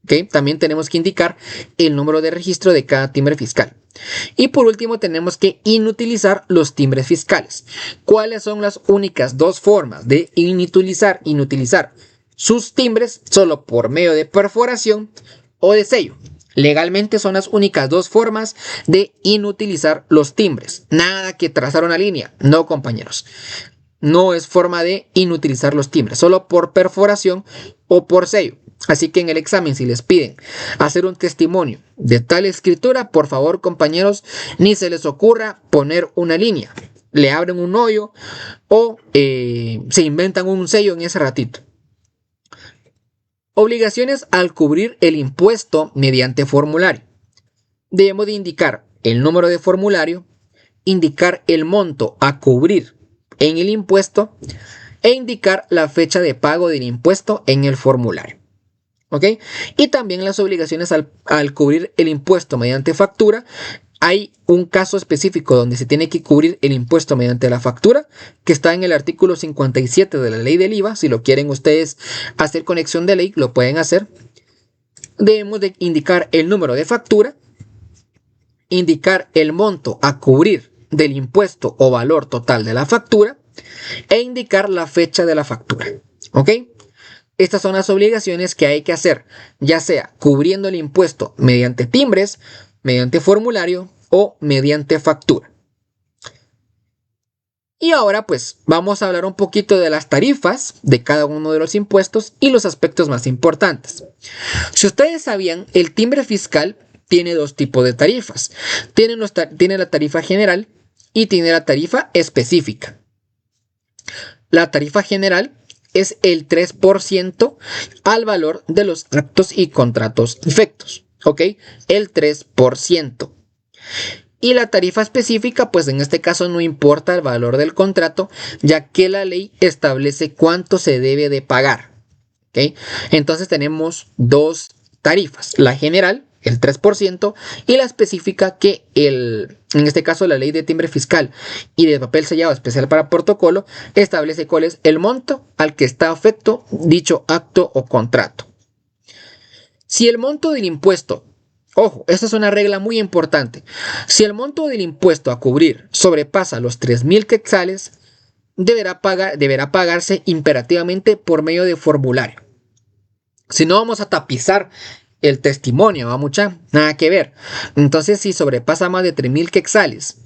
¿Okay? También tenemos que indicar el número de registro de cada timbre fiscal. Y por último tenemos que inutilizar los timbres fiscales. ¿Cuáles son las únicas dos formas de inutilizar sus timbres? Solo por medio de perforación o de sello. Legalmente son las únicas dos formas de inutilizar los timbres. Nada que trazar una línea. No, compañeros. No es forma de inutilizar los timbres. Solo por perforación o por sello. Así que en el examen, si les piden hacer un testimonio de tal escritura, por favor, compañeros, ni se les ocurra poner una línea. Le abren un hoyo o se inventan un sello en ese ratito. Obligaciones al cubrir el impuesto mediante formulario. Debemos de indicar el número de formulario, indicar el monto a cubrir en el impuesto e indicar la fecha de pago del impuesto en el formulario. ¿Ok? Y también las obligaciones al cubrir el impuesto mediante factura. Hay un caso específico donde se tiene que cubrir el impuesto mediante la factura, que está en el artículo 57 de la ley del IVA. Si lo quieren ustedes hacer conexión de ley, lo pueden hacer. Debemos de indicar el número de factura, indicar el monto a cubrir del impuesto o valor total de la factura e indicar la fecha de la factura. ¿Ok? Estas son las obligaciones que hay que hacer, ya sea cubriendo el impuesto mediante timbres, mediante formulario o mediante factura. Y ahora pues vamos a hablar un poquito de las tarifas de cada uno de los impuestos y los aspectos más importantes. Si ustedes sabían, el timbre fiscal tiene dos tipos de tarifas. Tiene la tarifa general y tiene la tarifa específica. La tarifa general es el 3% al valor de los actos y contratos efectos, ¿ok? El 3%. Y la tarifa específica, pues en este caso no importa el valor del contrato, ya que la ley establece cuánto se debe de pagar, ¿ok? Entonces tenemos dos tarifas, la general, el 3%, y la específica que en este caso la ley de timbre fiscal y de papel sellado especial para protocolo establece cuál es el monto al que está afecto dicho acto o contrato. Si el monto del impuesto, ojo, esta es una regla muy importante, si el monto del impuesto a cubrir sobrepasa los 3,000 quetzales, deberá pagarse imperativamente por medio de formulario. Si no, vamos a tapizar el testimonio, ¿va mucha? Nada que ver. Entonces, si sobrepasa más de 3,000 quetzales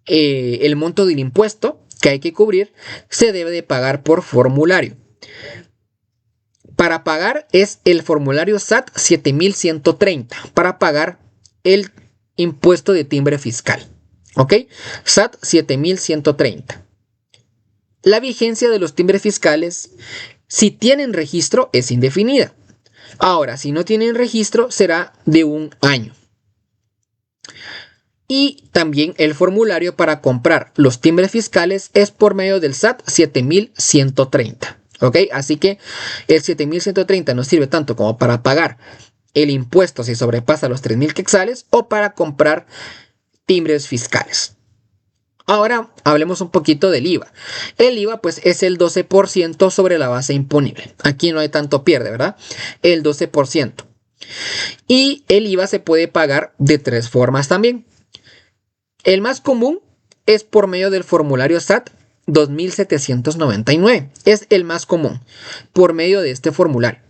el monto del impuesto que hay que cubrir, se debe de pagar por formulario. Para pagar es el formulario SAT 7130, para pagar el impuesto de timbre fiscal. ¿Ok? SAT 7130. La vigencia de los timbres fiscales, si tienen registro, es indefinida. Ahora, si no tienen registro, será de 1 año. Y también el formulario para comprar los timbres fiscales es por medio del SAT 7130. ¿Ok? Así que el 7130 nos sirve tanto como para pagar el impuesto si sobrepasa los 3,000 quetzales o para comprar timbres fiscales. Ahora hablemos un poquito del IVA. El IVA pues es el 12% sobre la base imponible. Aquí no hay tanto pierde, ¿verdad? El 12%. Y el IVA se puede pagar de 3 formas también. El más común es por medio del formulario SAT 2.799. Es el más común por medio de este formulario.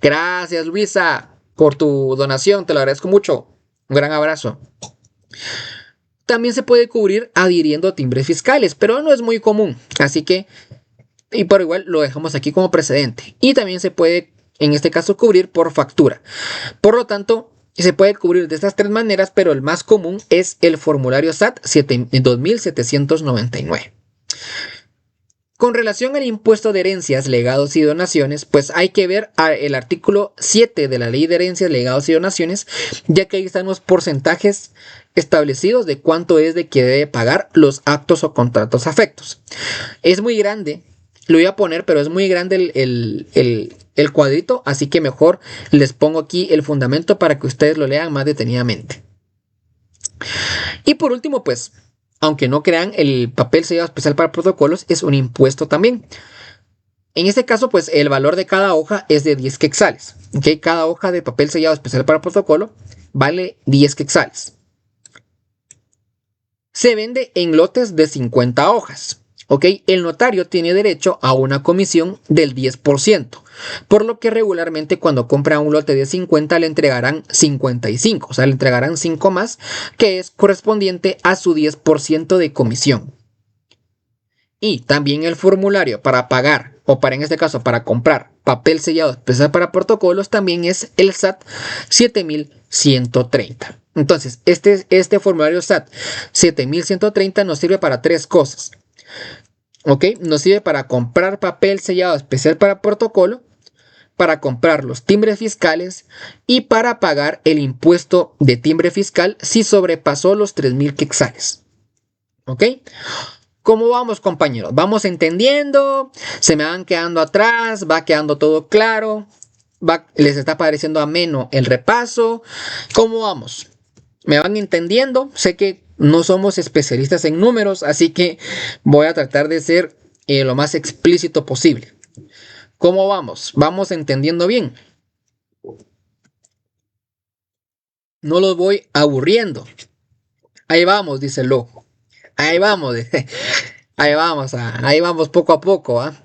Gracias, Luisa, por tu donación. Te lo agradezco mucho. Un gran abrazo. También se puede cubrir adhiriendo timbres fiscales, pero no es muy común. Así que, y por igual lo dejamos aquí como precedente. Y también se puede, en este caso, cubrir por factura. Por lo tanto, se puede cubrir de estas tres maneras, pero el más común es el formulario SAT 2799. Con relación al impuesto de herencias, legados y donaciones, pues hay que ver el artículo 7 de la Ley de Herencias, Legados y Donaciones, ya que ahí están los porcentajes establecidos de cuánto es de que debe pagar los actos o contratos afectos. Es muy grande, lo voy a poner, pero es muy grande el cuadrito, así que mejor les pongo aquí el fundamento para que ustedes lo lean más detenidamente. Y por último, pues, aunque no crean, el papel sellado especial para protocolos es un impuesto también. En este caso, pues, el valor de cada hoja es de 10 quetzales. ¿Okay? Cada hoja de papel sellado especial para protocolo vale 10 quetzales. Se vende en lotes de 50 hojas. ¿Ok? El notario tiene derecho a una comisión del 10%, por lo que regularmente cuando compra un lote de 50 le entregarán 55, o sea, le entregarán 5 más, que es correspondiente a su 10% de comisión. Y también el formulario para pagar, o para en este caso para comprar papel sellado especial para protocolos, también es el SAT 7130. Entonces, este formulario SAT 7130 nos sirve para tres cosas. ¿Ok? Nos sirve para comprar papel sellado especial para protocolo, para comprar los timbres fiscales y para pagar el impuesto de timbre fiscal si sobrepasó los 3,000 quetzales. ¿Ok? ¿Cómo vamos, compañeros? ¿Vamos entendiendo? ¿Se me van quedando atrás? ¿Va quedando todo claro? ¿Les está pareciendo ameno el repaso? ¿Cómo vamos? ¿Me van entendiendo? Sé que no somos especialistas en números, así que voy a tratar de ser lo más explícito posible. ¿Cómo vamos? ¿Vamos entendiendo bien? No los voy aburriendo. Ahí vamos, dice el loco. Ahí vamos. Ahí vamos poco a poco. ¿Ah?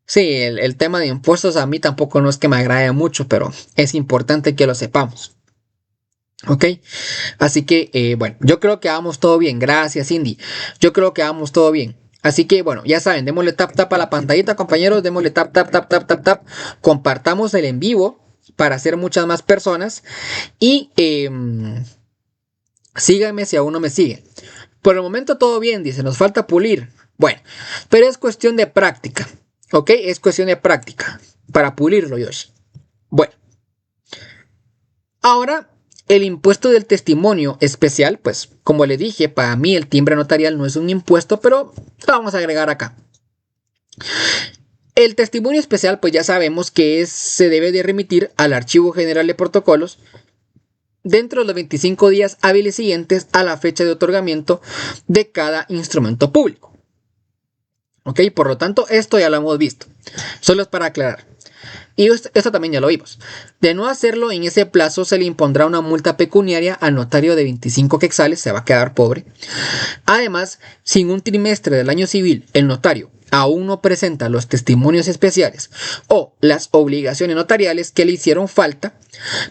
Sí, el tema de impuestos a mí tampoco no es que me agrade mucho, pero es importante que lo sepamos. Ok, así que bueno, yo creo que vamos todo bien. Gracias, Cindy. Yo creo que vamos todo bien. Así que bueno, ya saben, démosle tap tap a la pantallita, compañeros. Démosle tap tap tap tap tap tap. Compartamos el en vivo para hacer muchas más personas. Y síganme si aún no me siguen. Por el momento todo bien, dice, nos falta pulir. Bueno, pero es cuestión de práctica. Ok, es cuestión de práctica para pulirlo, Yoshi. Bueno, ahora el impuesto del testimonio especial, pues como le dije, para mí el timbre notarial no es un impuesto, pero lo vamos a agregar acá. El testimonio especial, pues ya sabemos que se debe de remitir al Archivo General de Protocolos dentro de los 25 días hábiles siguientes a la fecha de otorgamiento de cada instrumento público. Ok, por lo tanto, esto ya lo hemos visto. Solo es para aclarar. Y esto también ya lo vimos. De no hacerlo en ese plazo se le impondrá una multa pecuniaria al notario de 25 quetzales, se va a quedar pobre. Además, si en un trimestre del año civil el notario aún no presenta los testimonios especiales o las obligaciones notariales que le hicieron falta,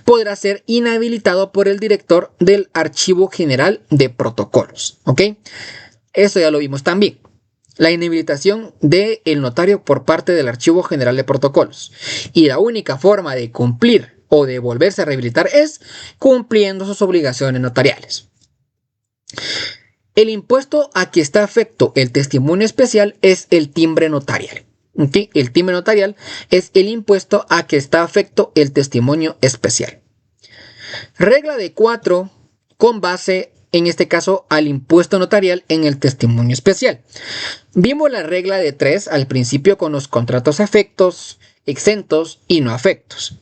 podrá ser inhabilitado por el director del Archivo General de Protocolos. ¿Ok? Eso ya lo vimos también. La inhabilitación del notario por parte del Archivo General de Protocolos. Y la única forma de cumplir o de volverse a rehabilitar es cumpliendo sus obligaciones notariales. El impuesto a que está afecto el testimonio especial es el timbre notarial. ¿Okay? El timbre notarial es el impuesto a que está afecto el testimonio especial. Regla de 4 con base en este caso al impuesto notarial en el testimonio especial. Vimos la regla de 3 al principio con los contratos afectos, exentos y no afectos.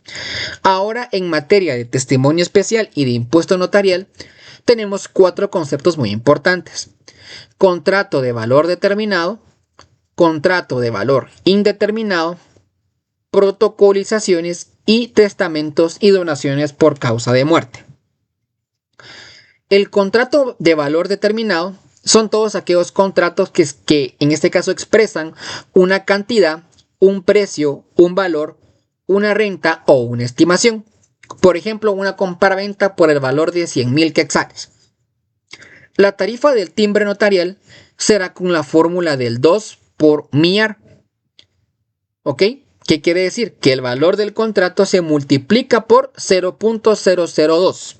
Ahora en materia de testimonio especial y de impuesto notarial tenemos 4 conceptos muy importantes. Contrato de valor determinado, contrato de valor indeterminado, protocolizaciones y testamentos y donaciones por causa de muerte. El contrato de valor determinado son todos aquellos contratos que en este caso expresan una cantidad, un precio, un valor, una renta o una estimación. Por ejemplo, una compra-venta por el valor de 100.000 quetzales. La tarifa del timbre notarial será con la fórmula del 2 por millar. ¿Ok? ¿Qué quiere decir? Que el valor del contrato se multiplica por 0.002.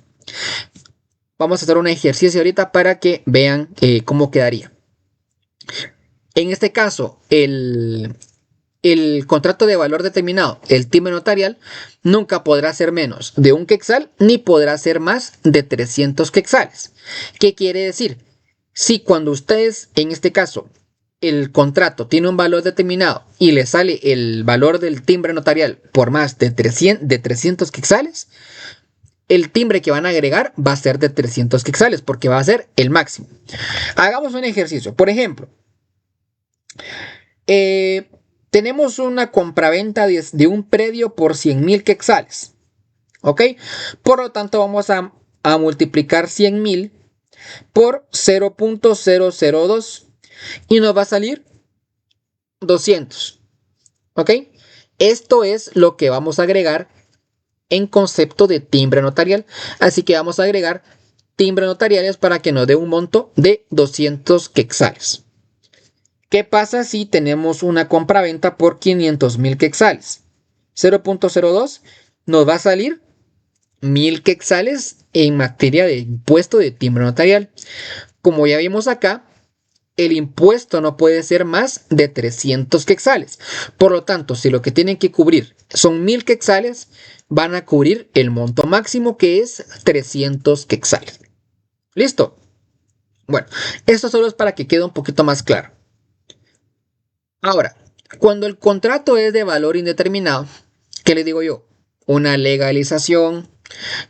Vamos a hacer un ejercicio ahorita para que vean cómo quedaría. En este caso, el contrato de valor determinado, el timbre notarial, nunca podrá ser menos de un quetzal ni podrá ser más de 300 quetzales. ¿Qué quiere decir? Si cuando ustedes, en este caso, el contrato tiene un valor determinado y le sale el valor del timbre notarial por más de 300 quetzales, el timbre que van a agregar va a ser de 300 quetzales porque va a ser el máximo. Hagamos un ejercicio. Por ejemplo, tenemos una compraventa de un predio por 100.000 quetzales. ¿Ok? Por lo tanto, vamos a multiplicar 100.000 por 0.002 y nos va a salir 200. ¿Ok? Esto es lo que vamos a agregar en concepto de timbre notarial. Así que vamos a agregar timbre notariales para que nos dé un monto de 200 quetzales. ¿Qué pasa si tenemos una compraventa por 500.000 quetzales? 0.02 nos va a salir 1.000 quetzales en materia de impuesto de timbre notarial. Como ya vimos acá, el impuesto no puede ser más de 300 quetzales. Por lo tanto, si lo que tienen que cubrir son 1.000 quetzales, van a cubrir el monto máximo que es 300 quetzales. ¿Listo? Bueno, esto solo es para que quede un poquito más claro. Ahora, cuando el contrato es de valor indeterminado, ¿qué le digo yo? Una legalización,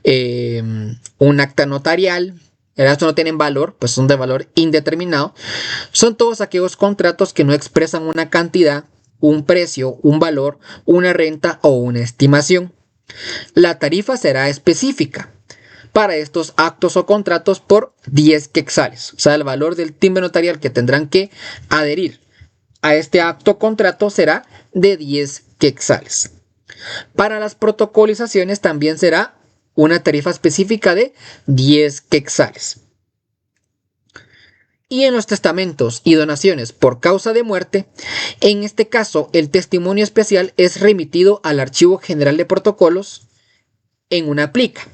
un acta notarial, estos no tienen valor, pues son de valor indeterminado. Son todos aquellos contratos que no expresan una cantidad, un precio, un valor, una renta o una estimación. La tarifa será específica para estos actos o contratos por 10 quetzales. O sea, el valor del timbre notarial que tendrán que adherir a este acto o contrato será de 10 quetzales. Para las protocolizaciones también será una tarifa específica de 10 quetzales. Y en los testamentos y donaciones por causa de muerte, en este caso el testimonio especial es remitido al Archivo General de Protocolos en una plica.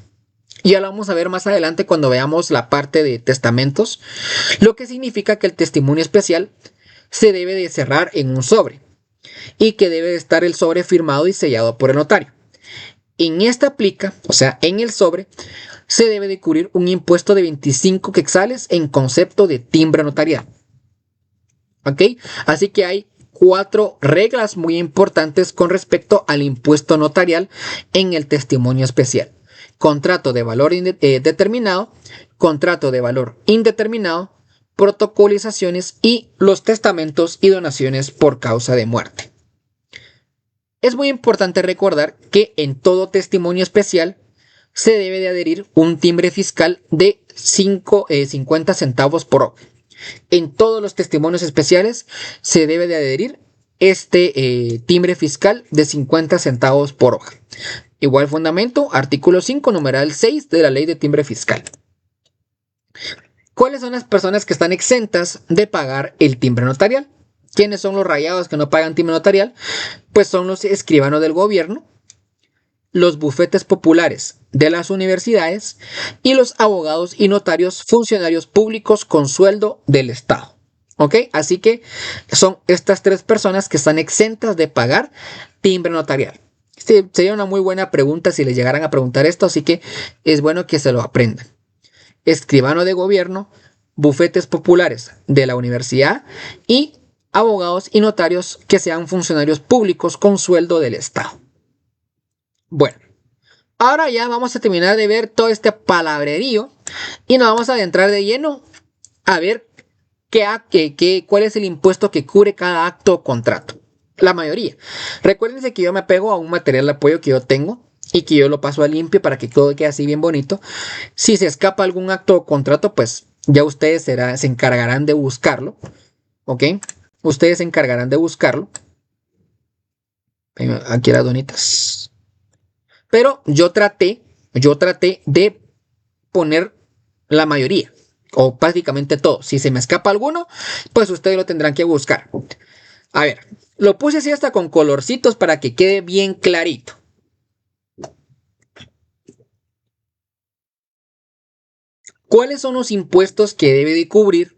Ya lo vamos a ver más adelante cuando veamos la parte de testamentos, lo que significa que el testimonio especial se debe de cerrar en un sobre y que debe de estar el sobre firmado y sellado por el notario. En esta plica, o sea, en el sobre, se debe de cubrir un impuesto de 25 quetzales en concepto de timbre notarial. ¿Ok? Así que hay 4 reglas muy importantes con respecto al impuesto notarial en el testimonio especial. Contrato de valor determinado, contrato de valor indeterminado, protocolizaciones y los testamentos y donaciones por causa de muerte. Es muy importante recordar que en todo testimonio especial se debe de adherir un timbre fiscal de 50 centavos por hoja. En todos los testimonios especiales se debe de adherir este timbre fiscal de 50 centavos por hoja. Igual fundamento, artículo 5, numeral 6 de la ley de timbre fiscal. ¿Cuáles son las personas que están exentas de pagar el timbre notarial? ¿Quiénes son los rayados que no pagan timbre notarial? Pues son los escribanos del gobierno, los bufetes populares de las universidades y los abogados y notarios funcionarios públicos con sueldo del Estado. ¿Ok? Así que son estas 3 personas que están exentas de pagar timbre notarial. Sería una muy buena pregunta si les llegaran a preguntar esto, así que es bueno que se lo aprendan. Escribano de gobierno, bufetes populares de la universidad y abogados y notarios que sean funcionarios públicos con sueldo del Estado. Bueno, ahora ya vamos a terminar de ver todo este palabrerío y nos vamos a adentrar de lleno a ver cuál es el impuesto que cubre cada acto o contrato. La mayoría. Recuérdense que yo me apego a un material de apoyo que yo tengo y que yo lo paso a limpio para que todo quede así bien bonito. Si se escapa algún acto o contrato, pues Ya ustedes se encargarán de buscarlo. ¿Ok? Ustedes se encargarán de buscarlo. Aquí las donitas. Pero yo traté de poner la mayoría. O prácticamente todo. Si se me escapa alguno, pues ustedes lo tendrán que buscar. A ver, lo puse así hasta con colorcitos para que quede bien clarito. ¿Cuáles son los impuestos que debe de cubrir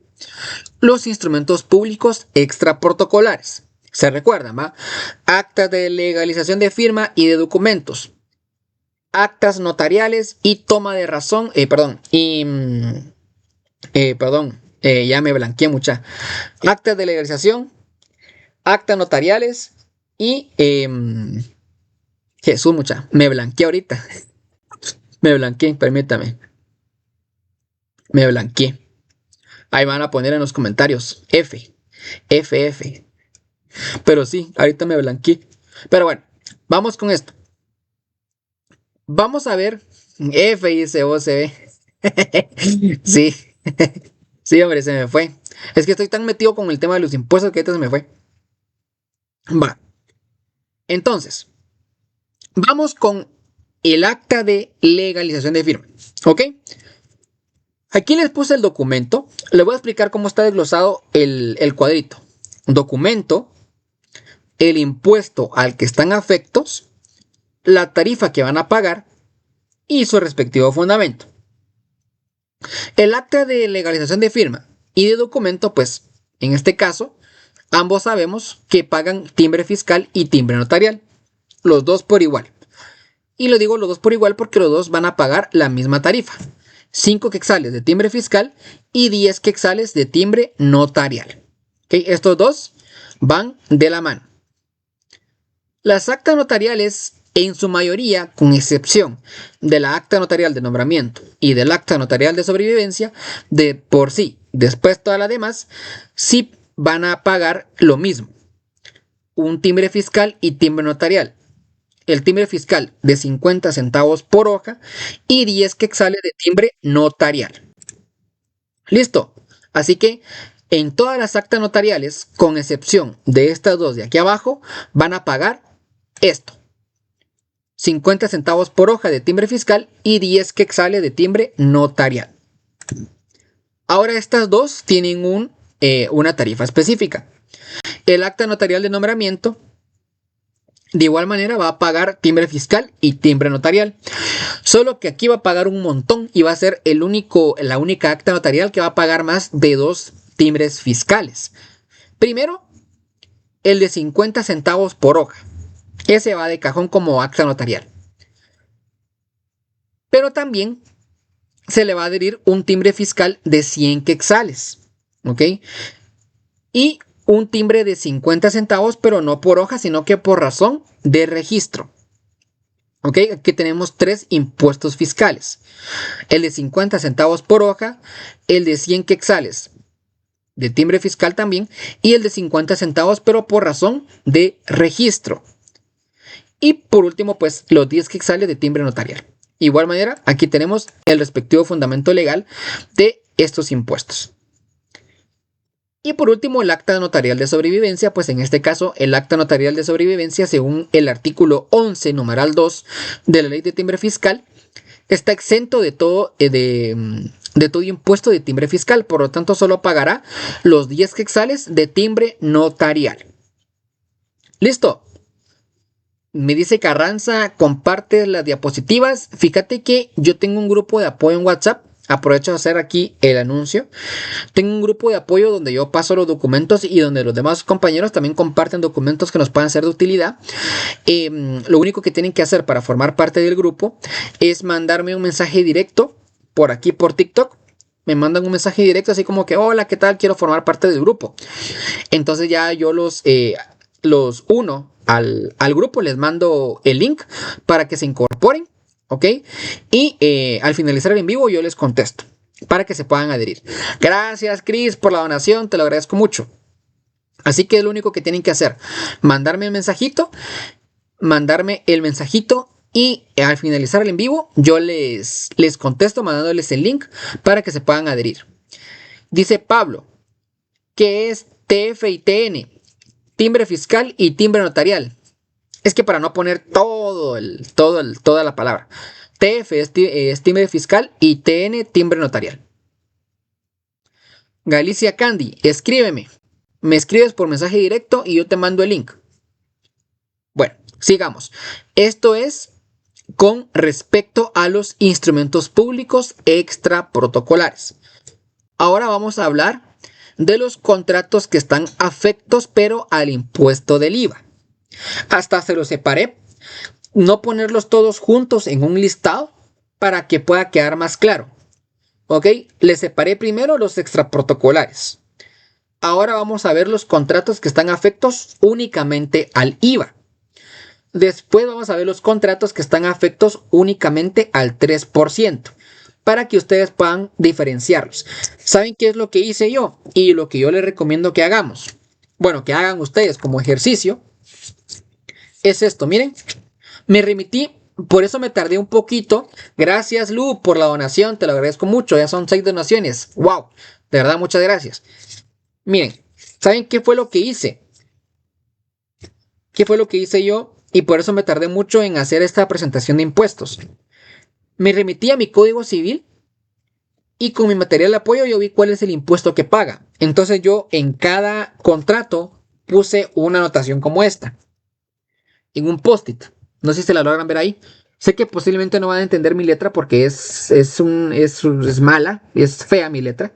los instrumentos públicos extraprotocolares? Se recuerdan, ¿va? Actas de legalización de firma y de documentos, actas notariales y toma de razón, ya me blanqueé mucha. Actas de legalización, actas notariales y Jesús, mucha, me blanqueé ahorita. Me blanqueé, permítame. Me blanqueé. Ahí van a poner en los comentarios F. Pero sí, ahorita me blanqueé. Pero bueno, vamos con esto. Vamos a ver. F dice OCB. Sí. Sí, hombre, se me fue. Es que estoy tan metido con el tema de los impuestos que ahorita se me fue. Va. Entonces, vamos con el acta de legalización de firma. ¿Ok? Aquí les puse el documento. Les voy a explicar cómo está desglosado el cuadrito. Documento, el impuesto al que están afectos, la tarifa que van a pagar y su respectivo fundamento. El acta de legalización de firma y de documento, pues, en este caso, ambos sabemos que pagan timbre fiscal y timbre notarial. Los dos por igual. Y lo digo los dos por igual porque los dos van a pagar la misma tarifa. 5 quetzales de timbre fiscal y 10 quetzales de timbre notarial. ¿Okay? Estos dos van de la mano. Las actas notariales, en su mayoría, con excepción de la acta notarial de nombramiento y del acta notarial de sobrevivencia, de por sí, después todas las demás, sí van a pagar lo mismo. Un timbre fiscal y timbre notarial. El timbre fiscal de 50 centavos por hoja y 10 quetzales de timbre notarial. Listo. Así que en todas las actas notariales, con excepción de estas dos de aquí abajo, van a pagar esto. 50 centavos por hoja de timbre fiscal y 10 quetzales de timbre notarial. Ahora estas dos tienen una tarifa específica. El acta notarial de nombramiento de igual manera va a pagar timbre fiscal y timbre notarial. Solo que aquí va a pagar un montón y va a ser la única acta notarial que va a pagar más de 2 timbres fiscales. Primero, el de 50 centavos por hoja. Ese va de cajón como acta notarial. Pero también se le va a adherir un timbre fiscal de 100 quetzales. ¿Ok? Y un timbre de 50 centavos, pero no por hoja, sino que por razón de registro. ¿Ok? Aquí tenemos 3 impuestos fiscales. El de 50 centavos por hoja, el de 100 quetzales de timbre fiscal también, y el de 50 centavos, pero por razón de registro. Y por último, pues los 10 quetzales de timbre notarial. Igual manera, aquí tenemos el respectivo fundamento legal de estos impuestos. Y por último, el acta notarial de sobrevivencia, pues en este caso, el acta notarial de sobrevivencia, según el artículo 11, numeral 2 de la ley de timbre fiscal, está exento de todo impuesto de timbre fiscal, por lo tanto, solo pagará los 10 quetzales de timbre notarial. ¿Listo? Me dice Carranza, comparte las diapositivas. Fíjate que yo tengo un grupo de apoyo en WhatsApp. Aprovecho de hacer aquí el anuncio. Tengo un grupo de apoyo donde yo paso los documentos y donde los demás compañeros también comparten documentos que nos puedan ser de utilidad. Lo único que tienen que hacer para formar parte del grupo es mandarme un mensaje directo por aquí, por TikTok. Me mandan un mensaje directo así como que, hola, ¿qué tal? Quiero formar parte del grupo. Entonces ya yo los uno al grupo, les mando el link para que se incorporen. ¿Ok? Y al finalizar el en vivo yo les contesto para que se puedan adherir. Gracias, Chris, por la donación, te lo agradezco mucho. Así que es lo único que tienen que hacer, mandarme el mensajito y al finalizar el en vivo yo les contesto mandándoles el link para que se puedan adherir. Dice Pablo, ¿qué es TF y TN? Timbre fiscal y timbre notarial. Es que para no poner toda la palabra. TF es timbre fiscal y TN timbre notarial. Galicia Candy, escríbeme. Me escribes por mensaje directo y yo te mando el link. Bueno, sigamos. Esto es con respecto a los instrumentos públicos extraprotocolares. Ahora vamos a hablar de los contratos que están afectos pero al impuesto del IVA. Hasta se los separé, no ponerlos todos juntos en un listado para que pueda quedar más claro. ¿Ok? Les separé primero los extraprotocolares. Ahora vamos a ver los contratos que están afectos únicamente al IVA. Después vamos a ver los contratos que están afectos únicamente al 3%, para que ustedes puedan diferenciarlos. ¿Saben qué es lo que hice yo? Y lo que yo les recomiendo que hagamos. Bueno, que hagan ustedes como ejercicio. Es esto, miren. Me remití, por eso me tardé un poquito. Gracias, Lu, por la donación. Te lo agradezco mucho. Ya son 6 donaciones. ¡Wow! De verdad, muchas gracias. Miren, ¿saben qué fue lo que hice? ¿Qué fue lo que hice yo? Y por eso me tardé mucho en hacer esta presentación de impuestos. Me remití a mi código civil y con mi material de apoyo yo vi cuál es el impuesto que paga. Entonces yo en cada contrato puse una anotación como esta. En un post-it. No sé si se la logran ver ahí. Sé que posiblemente no van a entender mi letra porque es mala, es fea mi letra.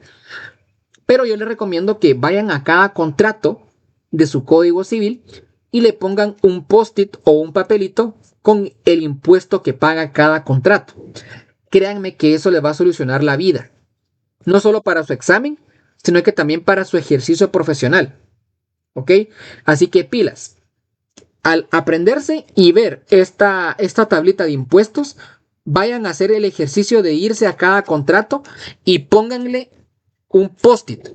Pero yo les recomiendo que vayan a cada contrato de su código civil y le pongan un post-it o un papelito con el impuesto que paga cada contrato. Créanme que eso le va a solucionar la vida. No solo para su examen, sino que también para su ejercicio profesional. ¿Ok? Así que pilas. Al aprenderse y ver esta tablita de impuestos, vayan a hacer el ejercicio de irse a cada contrato y pónganle un post-it.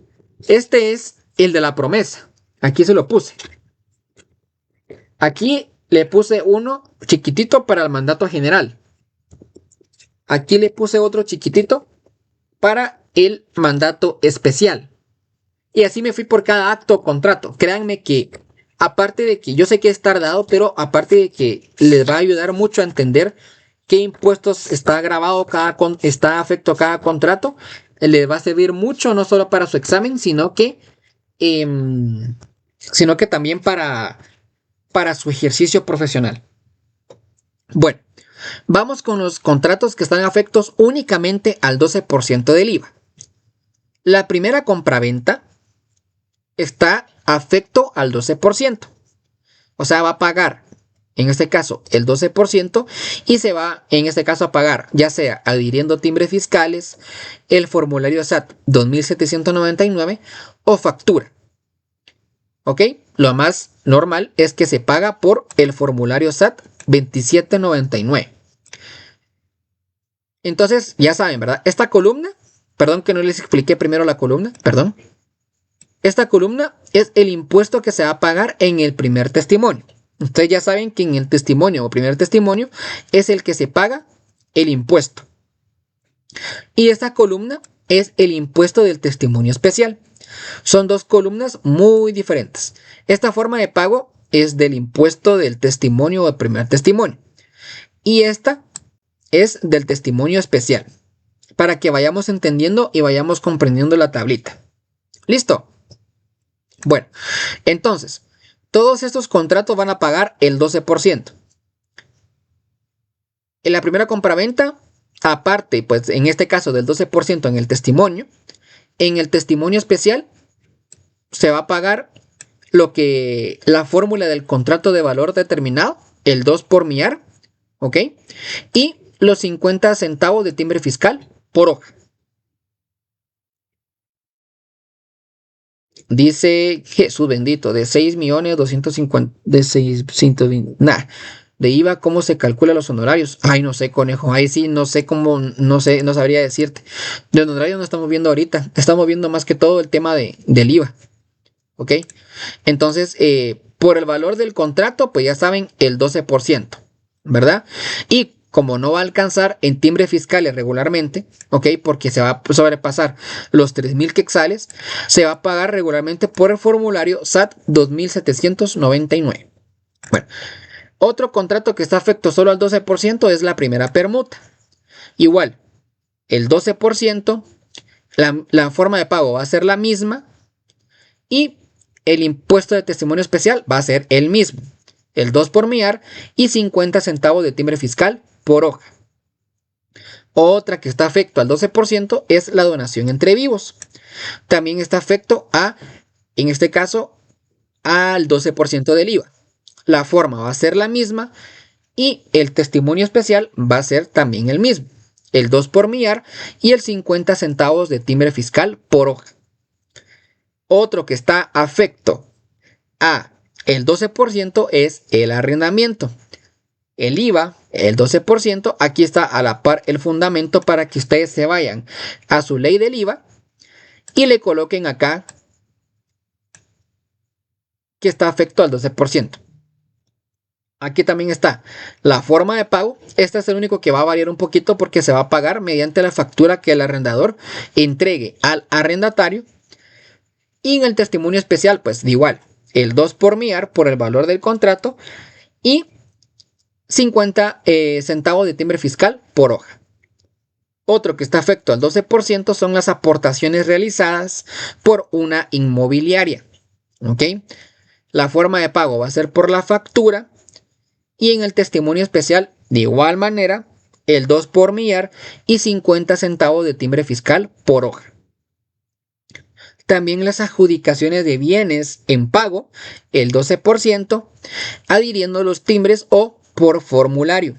Este es el de la promesa. Aquí se lo puse. Aquí le puse uno chiquitito para el mandato general. Aquí le puse otro chiquitito para el mandato especial. Y así me fui por cada acto o contrato. Créanme que, aparte de que yo sé que es tardado, pero aparte de que les va a ayudar mucho a entender qué impuestos está grabado está afecto a cada contrato, les va a servir mucho no solo para su examen, sino que también para su ejercicio profesional. Bueno, vamos con los contratos que están afectos únicamente al 12% del IVA. La primera compraventa está afecto al 12%. O sea, va a pagar, en este caso, el 12% y se va, en este caso, a pagar, ya sea adhiriendo timbres fiscales, el formulario SAT 2799 o factura. ¿Ok? Lo más normal es que se paga por el formulario SAT 2799. Entonces, ya saben, ¿verdad? Esta columna, perdón que no les expliqué primero la columna, perdón. Esta columna es el impuesto que se va a pagar en el primer testimonio. Ustedes ya saben que en el testimonio o primer testimonio es el que se paga el impuesto. Y esta columna es el impuesto del testimonio especial. Son dos columnas muy diferentes. Esta forma de pago es del impuesto del testimonio o del primer testimonio. Y esta es del testimonio especial. Para que vayamos entendiendo y vayamos comprendiendo la tablita. ¿Listo? Bueno, entonces, todos estos contratos van a pagar el 12%. En la primera compraventa, aparte, pues en este caso del 12% en el testimonio, en el testimonio especial se va a pagar la fórmula del contrato de valor determinado, el 2 por millar, ¿ok? Y los 50 centavos de timbre fiscal por hoja. Dice Jesús bendito, de 6.250.000, de 620, de IVA, ¿cómo se calcula los honorarios? Ay, no sé, conejo, ahí sí, no sé cómo, no sé, no sabría decirte. De honorarios no estamos viendo ahorita, estamos viendo más que todo el tema del IVA, ¿ok? Entonces, por el valor del contrato, pues ya saben, el 12%, ¿verdad? Y como no va a alcanzar en timbres fiscales regularmente, ¿ok? Porque se va a sobrepasar los 3.000 quetzales, se va a pagar regularmente por el formulario SAT 2799. Bueno, otro contrato que está afecto solo al 12% es la primera permuta. Igual, el 12%, la forma de pago va a ser la misma y el impuesto de testimonio especial va a ser el mismo, el 2 por millar y 50 centavos de timbre fiscal por hoja. Otra que está afecto al 12% es la donación entre vivos. También está afecto en este caso, al 12% del IVA. La forma va a ser la misma y el testimonio especial va a ser también el mismo, el 2 por millar y el 50 centavos de timbre fiscal por hoja. Otro que está afecto a el 12% es el arrendamiento. El IVA, el 12%, aquí está a la par el fundamento para que ustedes se vayan a su ley del IVA y le coloquen acá que está afecto al 12%. Aquí también está la forma de pago. Este es el único que va a variar un poquito porque se va a pagar mediante la factura que el arrendador entregue al arrendatario. Y en el testimonio especial, pues igual, el 2 por millar por el valor del contrato y 50 centavos de timbre fiscal por hoja. Otro que está afecto al 12% son las aportaciones realizadas por una inmobiliaria. ¿Ok? La forma de pago va a ser por la factura y en el testimonio especial, de igual manera, el 2 por millar y 50 centavos de timbre fiscal por hoja. También las adjudicaciones de bienes en pago, el 12%, adhiriendo los timbres o por formulario.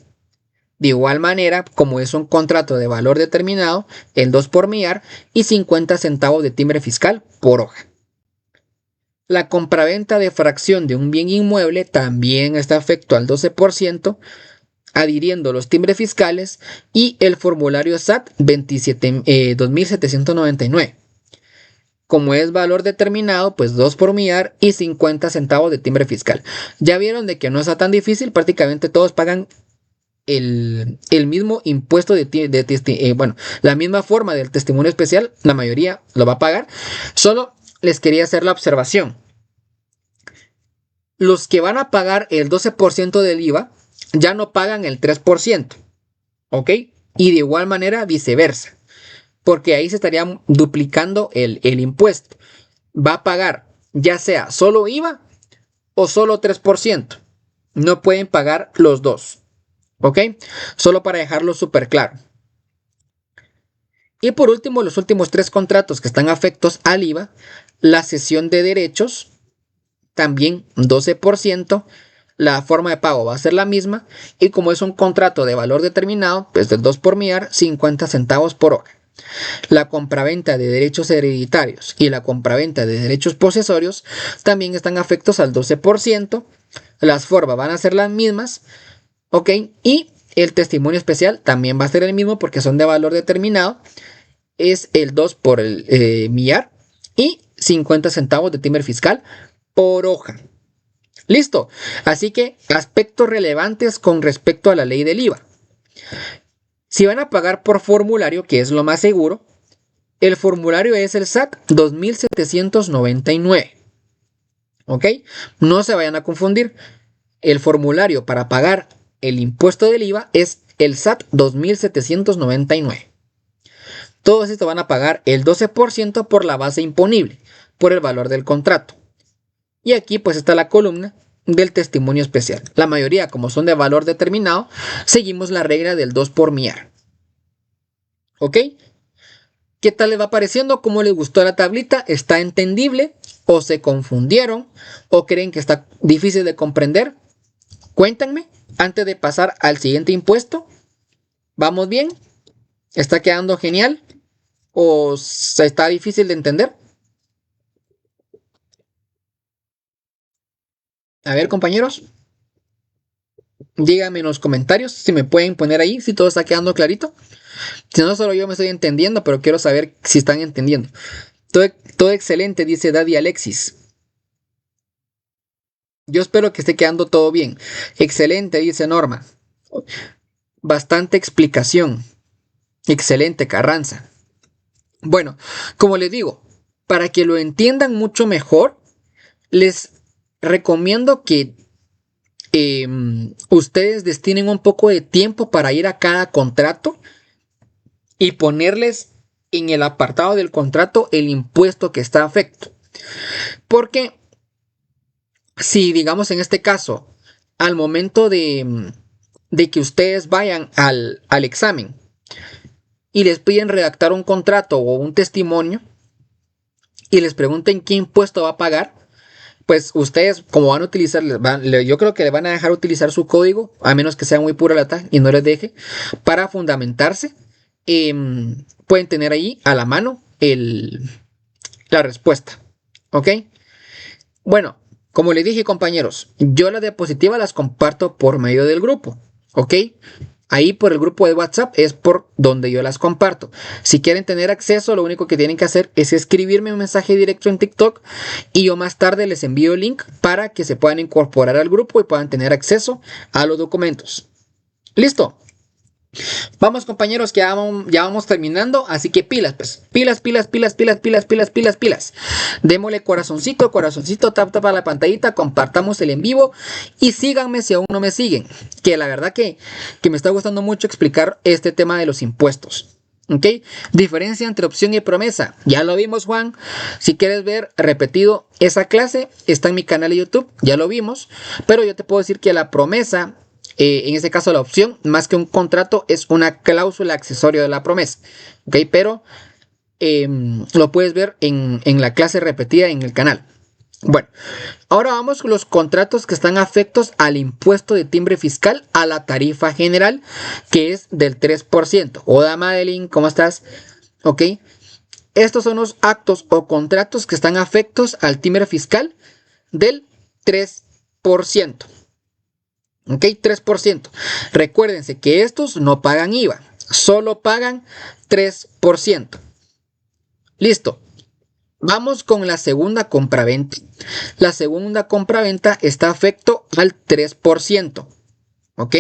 De igual manera, como es un contrato de valor determinado, el 2 por millar y 50 centavos de timbre fiscal por hoja. La compraventa de fracción de un bien inmueble también está afecto al 12%, adhiriendo los timbres fiscales y el formulario SAT 2799. Como es valor determinado, pues 2 por millar y 50 centavos de timbre fiscal. Ya vieron de que no está tan difícil, prácticamente todos pagan el mismo impuesto bueno, la misma forma del testimonio especial, la mayoría lo va a pagar. Solo les quería hacer la observación. Los que van a pagar el 12% del IVA ya no pagan el 3%, ¿ok? Y de igual manera viceversa, porque ahí se estaría duplicando el impuesto. Va a pagar ya sea solo IVA o solo 3%. No pueden pagar los dos, ¿ok? Solo para dejarlo súper claro. Y por último, los últimos 3 contratos que están afectos al IVA, la cesión de derechos, también 12%, la forma de pago va a ser la misma y como es un contrato de valor determinado, pues del 2 por millar, 50 centavos por hora. La compraventa de derechos hereditarios y la compraventa de derechos posesorios también están afectos al 12%, las formas van a ser las mismas, ¿ok? Y el testimonio especial también va a ser el mismo porque son de valor determinado, es el 2 por el millar y 50 centavos de timbre fiscal por hoja. Listo. Así que aspectos relevantes con respecto a la ley del IVA. Si van a pagar por formulario, que es lo más seguro, el formulario es el SAT 2799. ¿Ok? No se vayan a confundir. El formulario para pagar el impuesto del IVA es el SAT 2799. Todos estos van a pagar el 12% por la base imponible, por el valor del contrato. Y aquí pues está la columna del testimonio especial. La mayoría, como son de valor determinado, seguimos la regla del 2 por millar. ¿Ok? ¿Qué tal les va pareciendo? ¿Cómo les gustó la tablita? ¿Está entendible? ¿O se confundieron? ¿O creen que está difícil de comprender? Cuéntenme antes de pasar al siguiente impuesto. ¿Vamos bien? ¿Está quedando genial? ¿O está difícil de entender? A ver, compañeros, díganme en los comentarios si me pueden poner ahí, si todo está quedando clarito. Si no, solo yo me estoy entendiendo, pero quiero saber si están entendiendo. Todo excelente, dice Daddy Alexis. Yo espero que esté quedando todo bien. Excelente, dice Norma. bastante explicación. Excelente, Carranza. Bueno, como les digo, para que lo entiendan mucho mejor, les recomiendo que ustedes destinen un poco de tiempo para ir a cada contrato y ponerles en el apartado del contrato el impuesto que está afecto. Porque si, digamos, en este caso, al momento de que ustedes vayan al examen y les piden redactar un contrato o un testimonio y les pregunten qué impuesto va a pagar, pues ustedes, como van a utilizar, yo creo que le van a dejar utilizar su código, a menos que sea muy pura la y no les deje, para fundamentarse. Pueden tener ahí a la mano la respuesta. ¿Ok? Bueno, como les dije, compañeros, yo las diapositivas las comparto por medio del grupo. ¿Ok? Ahí por el grupo de WhatsApp es por donde yo las comparto. Si quieren tener acceso, lo único que tienen que hacer es escribirme un mensaje directo en TikTok y yo más tarde les envío el link para que se puedan incorporar al grupo y puedan tener acceso a los documentos. ¿Listo? Vamos, compañeros, que ya vamos terminando, así que pilas, pues, pilas. Démosle corazoncito, tap a la pantallita, compartamos el en vivo y síganme si aún no me siguen, que la verdad que me está gustando mucho explicar este tema de los impuestos. ¿Ok? Diferencia entre opción y promesa. Ya lo vimos, Juan. Si quieres ver repetido esa clase, está en mi canal de YouTube. Ya lo vimos. Pero yo te puedo decir que la promesa, en este caso la opción, más que un contrato, es una cláusula accesoria de la promesa. ¿Ok? Pero lo puedes ver en la clase repetida en el canal. Bueno, ahora vamos con los contratos que están afectos al impuesto de timbre fiscal a la tarifa general, que es del 3%. Hola, Madeline, ¿cómo estás? Ok. Estos son los actos o contratos que están afectos al timbre fiscal del 3%. Ok, 3%. Recuérdense que estos no pagan IVA, solo pagan 3%. Listo. Vamos con la segunda compraventa. La segunda compraventa está afecto al 3%. ¿Ok?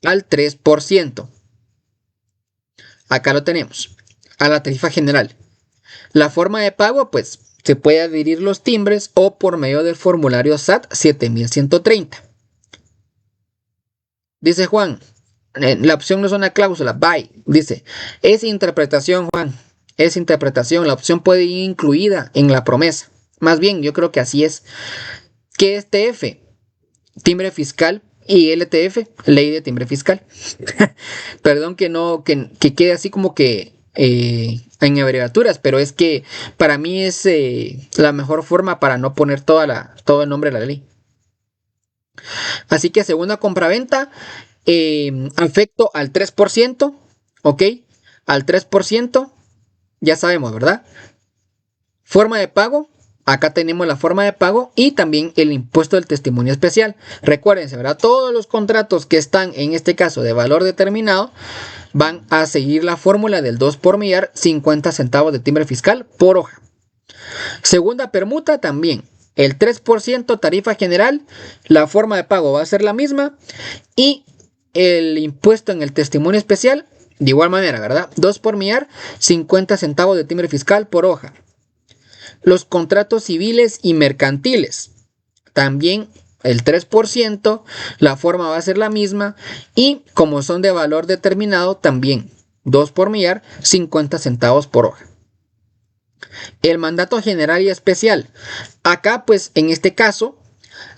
Al 3%. Acá lo tenemos. A la tarifa general. La forma de pago, pues, se puede adherir los timbres o por medio del formulario SAT 7130. Dice Juan, la opción no es una cláusula, bye. Dice, es interpretación, Juan. Es interpretación, la opción puede ir incluida en la promesa. Más bien, yo creo que así es. ¿Qué es TF? Timbre fiscal, y LTF, ley de timbre fiscal. Perdón que quede así como que en abreviaturas, pero es que para mí es la mejor forma para no poner todo el nombre de la ley. Así que segunda compraventa, afecto al 3%, ¿ok? Al 3%. Ya sabemos, ¿verdad? Forma de pago. Acá tenemos la forma de pago y también el impuesto del testimonio especial. Recuérdense, ¿verdad? Todos los contratos que están en este caso de valor determinado van a seguir la fórmula del 2 por millar, 50 centavos de timbre fiscal por hoja. Segunda permuta también. El 3% tarifa general, la forma de pago va a ser la misma y el impuesto en el testimonio especial de igual manera, ¿verdad? 2 por millar, 50 centavos de timbre fiscal por hoja. Los contratos civiles y mercantiles, también el 3%, la forma va a ser la misma y como son de valor determinado, también 2 por millar, 50 centavos por hoja. El mandato general y especial. Acá, pues, en este caso,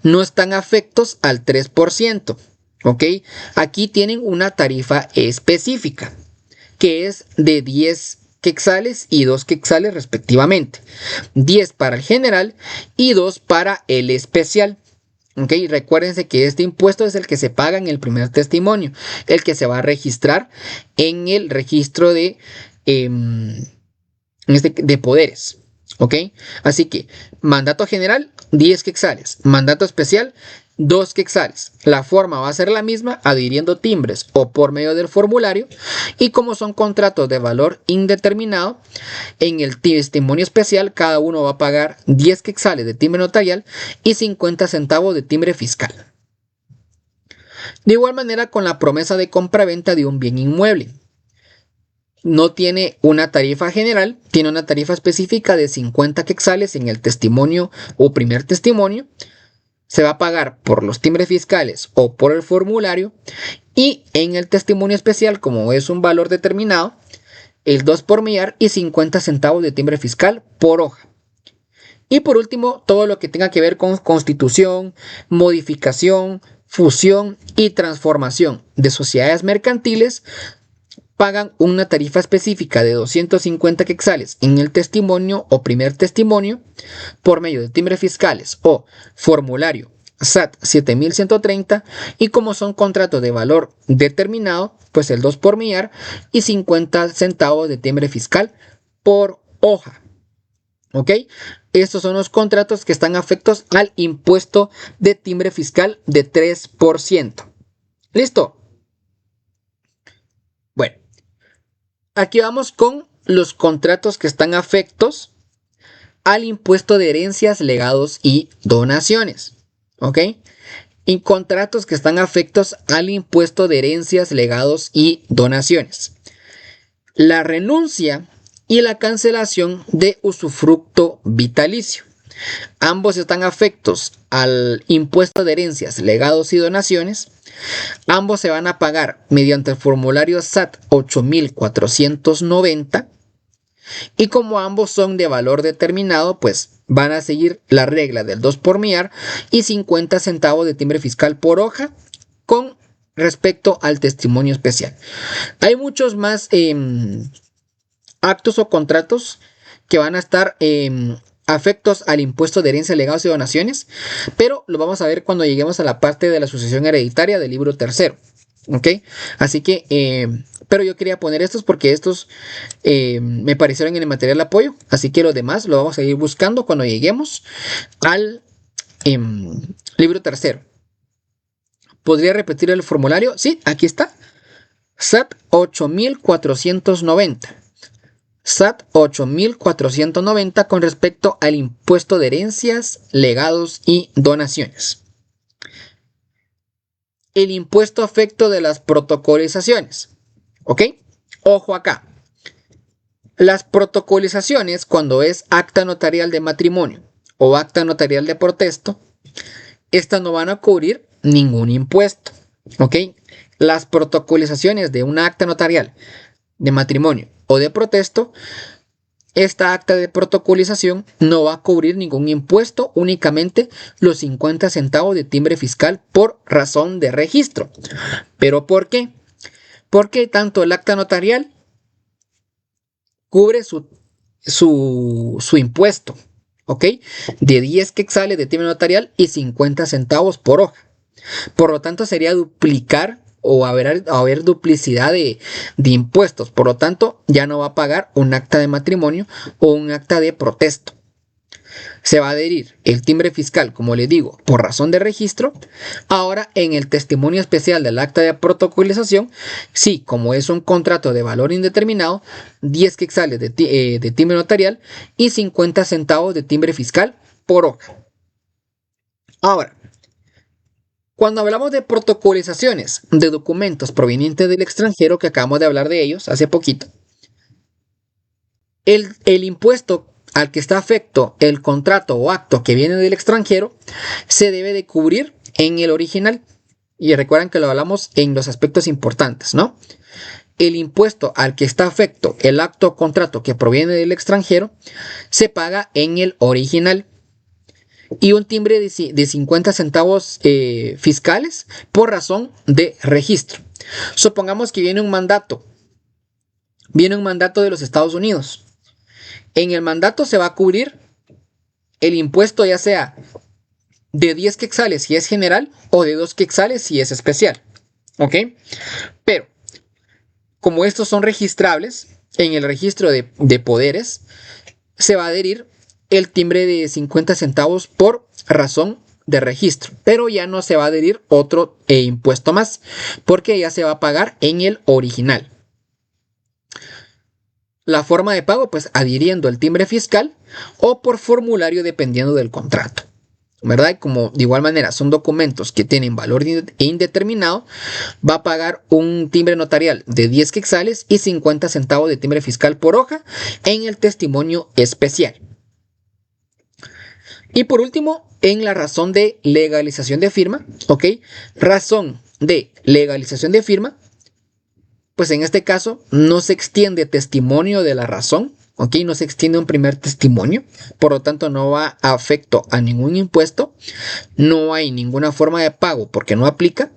no están afectos al 3%. ¿Ok? Aquí tienen una tarifa específica, que es de 10 quetzales y 2 quetzales respectivamente. 10 para el general y 2 para el especial. ¿Ok? Recuérdense que este impuesto es el que se paga en el primer testimonio, el que se va a registrar en el registro de poderes. ¿Ok? Así que mandato general, 10 quetzales. Mandato especial, 2 quetzales. La forma va a ser la misma, adhiriendo timbres o por medio del formulario. Y como son contratos de valor indeterminado, en el testimonio especial cada uno va a pagar 10 quetzales de timbre notarial y 50 centavos de timbre fiscal. De igual manera con la promesa de compraventa de un bien inmueble. No tiene una tarifa general, tiene una tarifa específica de 50 quetzales en el testimonio o primer testimonio. Se va a pagar por los timbres fiscales o por el formulario, y en el testimonio especial, como es un valor determinado, el 2 por millar y 50 centavos de timbre fiscal por hoja. Y por último, todo lo que tenga que ver con constitución, modificación, fusión y transformación de sociedades mercantiles, pagan una tarifa específica de 250 quetzales en el testimonio o primer testimonio por medio de timbres fiscales o formulario SAT 7130, y como son contratos de valor determinado, pues el 2 por millar y 50 centavos de timbre fiscal por hoja. ¿Ok? Estos son los contratos que están afectos al impuesto de timbre fiscal de 3%. ¿Listo? Bueno, aquí vamos con los contratos que están afectos al impuesto de herencias, legados y donaciones. ¿Ok? Y contratos que están afectos al impuesto de herencias, legados y donaciones. La renuncia y la cancelación de usufructo vitalicio. Ambos están afectos al impuesto de herencias, legados y donaciones. Ambos se van a pagar mediante el formulario SAT 8490. Y como ambos son de valor determinado, pues van a seguir la regla del 2 por millar y 50 centavos de timbre fiscal por hoja con respecto al testimonio especial. Hay muchos más actos o contratos que van a estar afectos al impuesto de herencia, legados y donaciones, pero lo vamos a ver cuando lleguemos a la parte de la sucesión hereditaria del libro tercero. ¿Ok? Así que, pero yo quería poner estos porque estos me parecieron en el material de apoyo, así que los demás lo vamos a ir buscando cuando lleguemos al libro tercero. ¿Podría repetir el formulario? Sí, aquí está. SAT 8490. SAT 8490 con respecto al impuesto de herencias, legados y donaciones. El impuesto afecto de las protocolizaciones. ¿Ok? Ojo acá. Las protocolizaciones, cuando es acta notarial de matrimonio o acta notarial de protesto, estas no van a cubrir ningún impuesto. ¿Ok? Las protocolizaciones de una acta notarial de matrimonio o de protesto, esta acta de protocolización no va a cubrir ningún impuesto, únicamente los 50 centavos de timbre fiscal por razón de registro. ¿Pero por qué? Porque tanto el acta notarial cubre su impuesto, ¿ok? De 10 quetzales de timbre notarial y 50 centavos por hoja. Por lo tanto, sería duplicar o haber duplicidad de impuestos. Por lo tanto, ya no va a pagar un acta de matrimonio o un acta de protesto. Se va a adherir el timbre fiscal, como les digo, por razón de registro. Ahora, en el testimonio especial del acta de protocolización, sí, como es un contrato de valor indeterminado, 10 quetzales de timbre notarial y 50 centavos de timbre fiscal por hoja. Ahora, cuando hablamos de protocolizaciones de documentos provenientes del extranjero, que acabamos de hablar de ellos hace poquito, el impuesto al que está afecto el contrato o acto que viene del extranjero se debe de cubrir en el original. Y recuerden que lo hablamos en los aspectos importantes, ¿no? El impuesto al que está afecto el acto o contrato que proviene del extranjero se paga en el original. Y un timbre de 50 centavos fiscales por razón de registro. Supongamos que viene un mandato de los Estados Unidos. En el mandato se va a cubrir el impuesto, ya sea de 10 quetzales si es general o de 2 quetzales si es especial. ¿Ok? Pero, como estos son registrables en el registro de poderes, se va a adherir el timbre de 50 centavos por razón de registro, pero ya no se va a adherir otro impuesto más, porque ya se va a pagar en el original. La forma de pago, pues adhiriendo el timbre fiscal o por formulario dependiendo del contrato. ¿verdad? Y como de igual manera son documentos que tienen valor indeterminado, va a pagar un timbre notarial de 10 quetzales y 50 centavos de timbre fiscal por hoja en el testimonio especial. Y por último, en la razón de legalización de firma, ¿ok? Razón de legalización de firma, pues en este caso no se extiende testimonio de la razón, ¿ok? No se extiende un primer testimonio, por lo tanto no va a afecto a ningún impuesto, no hay ninguna forma de pago porque no aplica,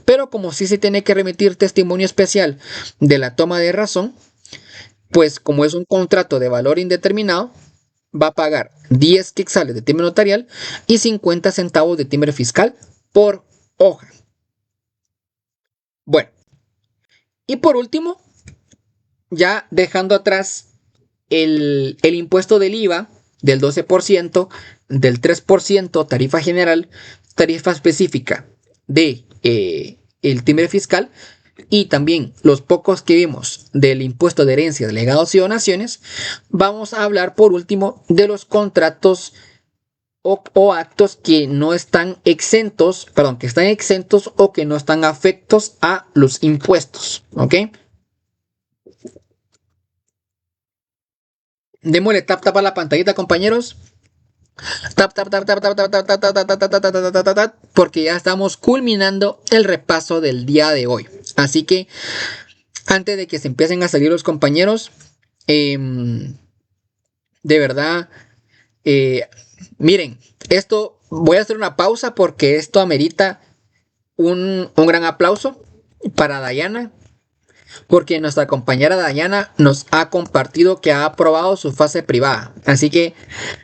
pero como sí se tiene que remitir testimonio especial de la toma de razón, pues como es un contrato de valor indeterminado, va a pagar 10 quetzales de timbre notarial y 50 centavos de timbre fiscal por hoja. Bueno, y por último, ya dejando atrás el impuesto del IVA del 12%, del 3%, tarifa general, tarifa específica de el timbre fiscal, y también los pocos que vimos del impuesto de herencias, legados y donaciones, vamos a hablar por último de los contratos o actos que no están exentos, perdón, que están exentos o que no están afectos a los impuestos, ¿ok? Démosle tap tap a la pantallita, compañeros. Tap tap tap tap tap tap tap tap tap tap tap tap tap tap tap, porque ya estamos culminando el repaso del día de hoy. Así que antes de que se empiecen a salir los compañeros, de verdad, miren, esto voy a hacer una pausa porque esto amerita un gran aplauso para Dayana, porque nuestra compañera Dayana nos ha compartido que ha aprobado su fase privada. Así que,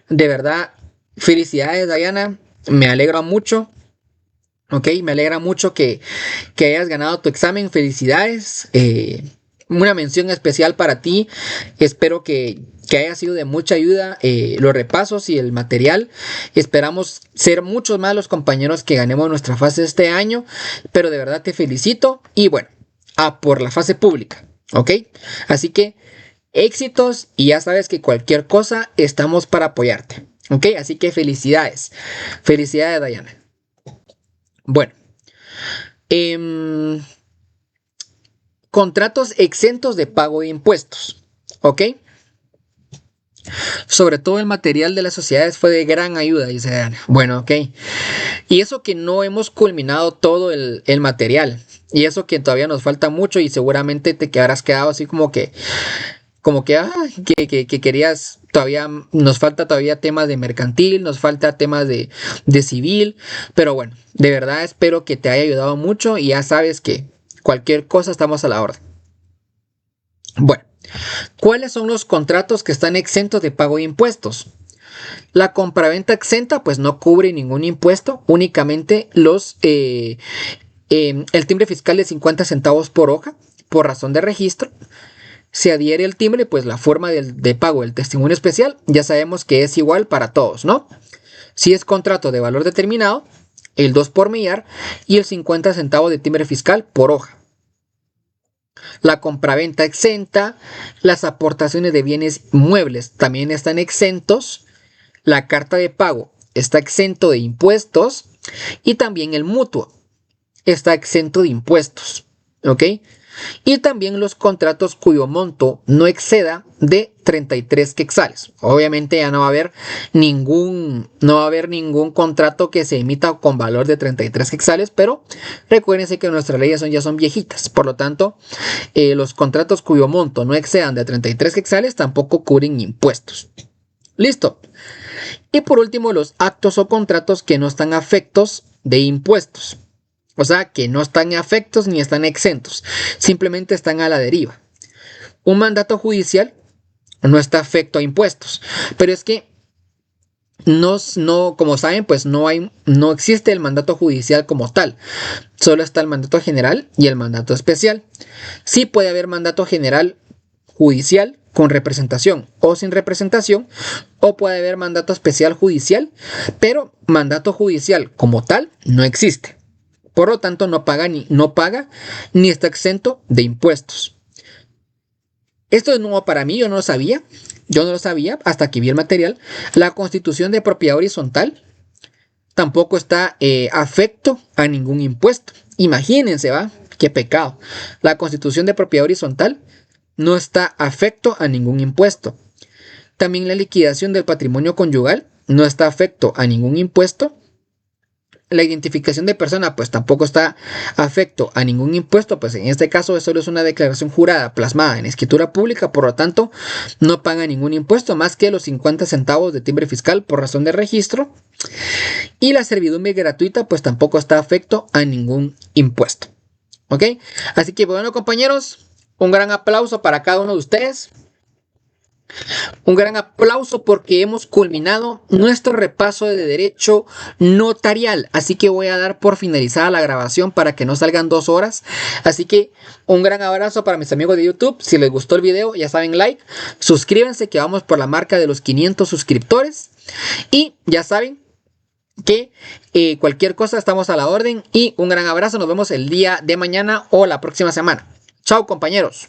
de verdad, felicidades, Dayana. Me alegra mucho. Ok, me alegra mucho que hayas ganado tu examen. Felicidades. Una mención especial para ti. Espero que haya sido de mucha ayuda los repasos y el material. Esperamos ser muchos más los compañeros que ganemos nuestra fase este año. Pero de verdad te felicito. Y bueno, a por la fase pública. Ok, así que éxitos y ya sabes que cualquier cosa estamos para apoyarte. Ok, así que felicidades. Felicidades, Dayana. Bueno, contratos exentos de pago de impuestos. ¿Ok? Sobre todo el material de las sociedades fue de gran ayuda, dice Dayana. Bueno, ok. Y eso que no hemos culminado todo el material. Y eso que todavía nos falta mucho y seguramente te habrás quedado así que querías, todavía nos falta todavía temas de mercantil, nos falta temas de civil, pero bueno, de verdad espero que te haya ayudado mucho y ya sabes que cualquier cosa estamos a la orden. Bueno, ¿cuáles son los contratos que están exentos de pago de impuestos? La compraventa exenta pues no cubre ningún impuesto, únicamente el timbre fiscal de 50 centavos por hoja por razón de registro. Se adhiere el timbre, pues la forma de pago del testimonio especial ya sabemos que es igual para todos, ¿no? Si es contrato de valor determinado, el 2 por millar y el 50 centavos de timbre fiscal por hoja. La compraventa exenta, las aportaciones de bienes muebles también están exentos, la carta de pago está exento de impuestos y también el mutuo está exento de impuestos, ¿ok? Y también los contratos cuyo monto no exceda de 33 quetzales. Obviamente ya no va a haber ningún contrato que se emita con valor de 33 quetzales, pero recuérdense que nuestras leyes ya son viejitas. Por lo tanto, los contratos cuyo monto no excedan de 33 quetzales tampoco cubren impuestos. Listo. Y por último, los actos o contratos que no están afectos de impuestos. O sea, que no están afectos ni están exentos. Simplemente están a la deriva. Un mandato judicial no está afecto a impuestos. Pero es que como saben, pues no existe el mandato judicial como tal. Solo está el mandato general y el mandato especial. Sí puede haber mandato general judicial con representación o sin representación, o puede haber mandato especial judicial, pero mandato judicial como tal no existe. Por lo tanto, no paga ni está exento de impuestos. Esto es nuevo para mí, yo no lo sabía hasta que vi el material. La constitución de propiedad horizontal tampoco está afecto a ningún impuesto. Imagínense, ¿va? Qué pecado. La constitución de propiedad horizontal no está afecto a ningún impuesto. También la liquidación del patrimonio conyugal no está afecto a ningún impuesto. La identificación de persona pues tampoco está afecto a ningún impuesto, pues en este caso solo es una declaración jurada plasmada en escritura pública, por lo tanto no paga ningún impuesto más que los 50 centavos de timbre fiscal por razón de registro. Y la servidumbre gratuita pues tampoco está afecto a ningún impuesto. ¿Ok? Así que bueno, compañeros, un gran aplauso para cada uno de ustedes. Un gran aplauso porque hemos culminado nuestro repaso de derecho notarial. Así que voy a dar por finalizada la grabación para que no salgan 2 horas. Así que un gran abrazo para mis amigos de YouTube. Si les gustó el video, ya saben, like. Suscríbanse que vamos por la marca de los 500 suscriptores. Y ya saben que cualquier cosa estamos a la orden. Y un gran abrazo. Nos vemos el día de mañana o la próxima semana. Chao, compañeros.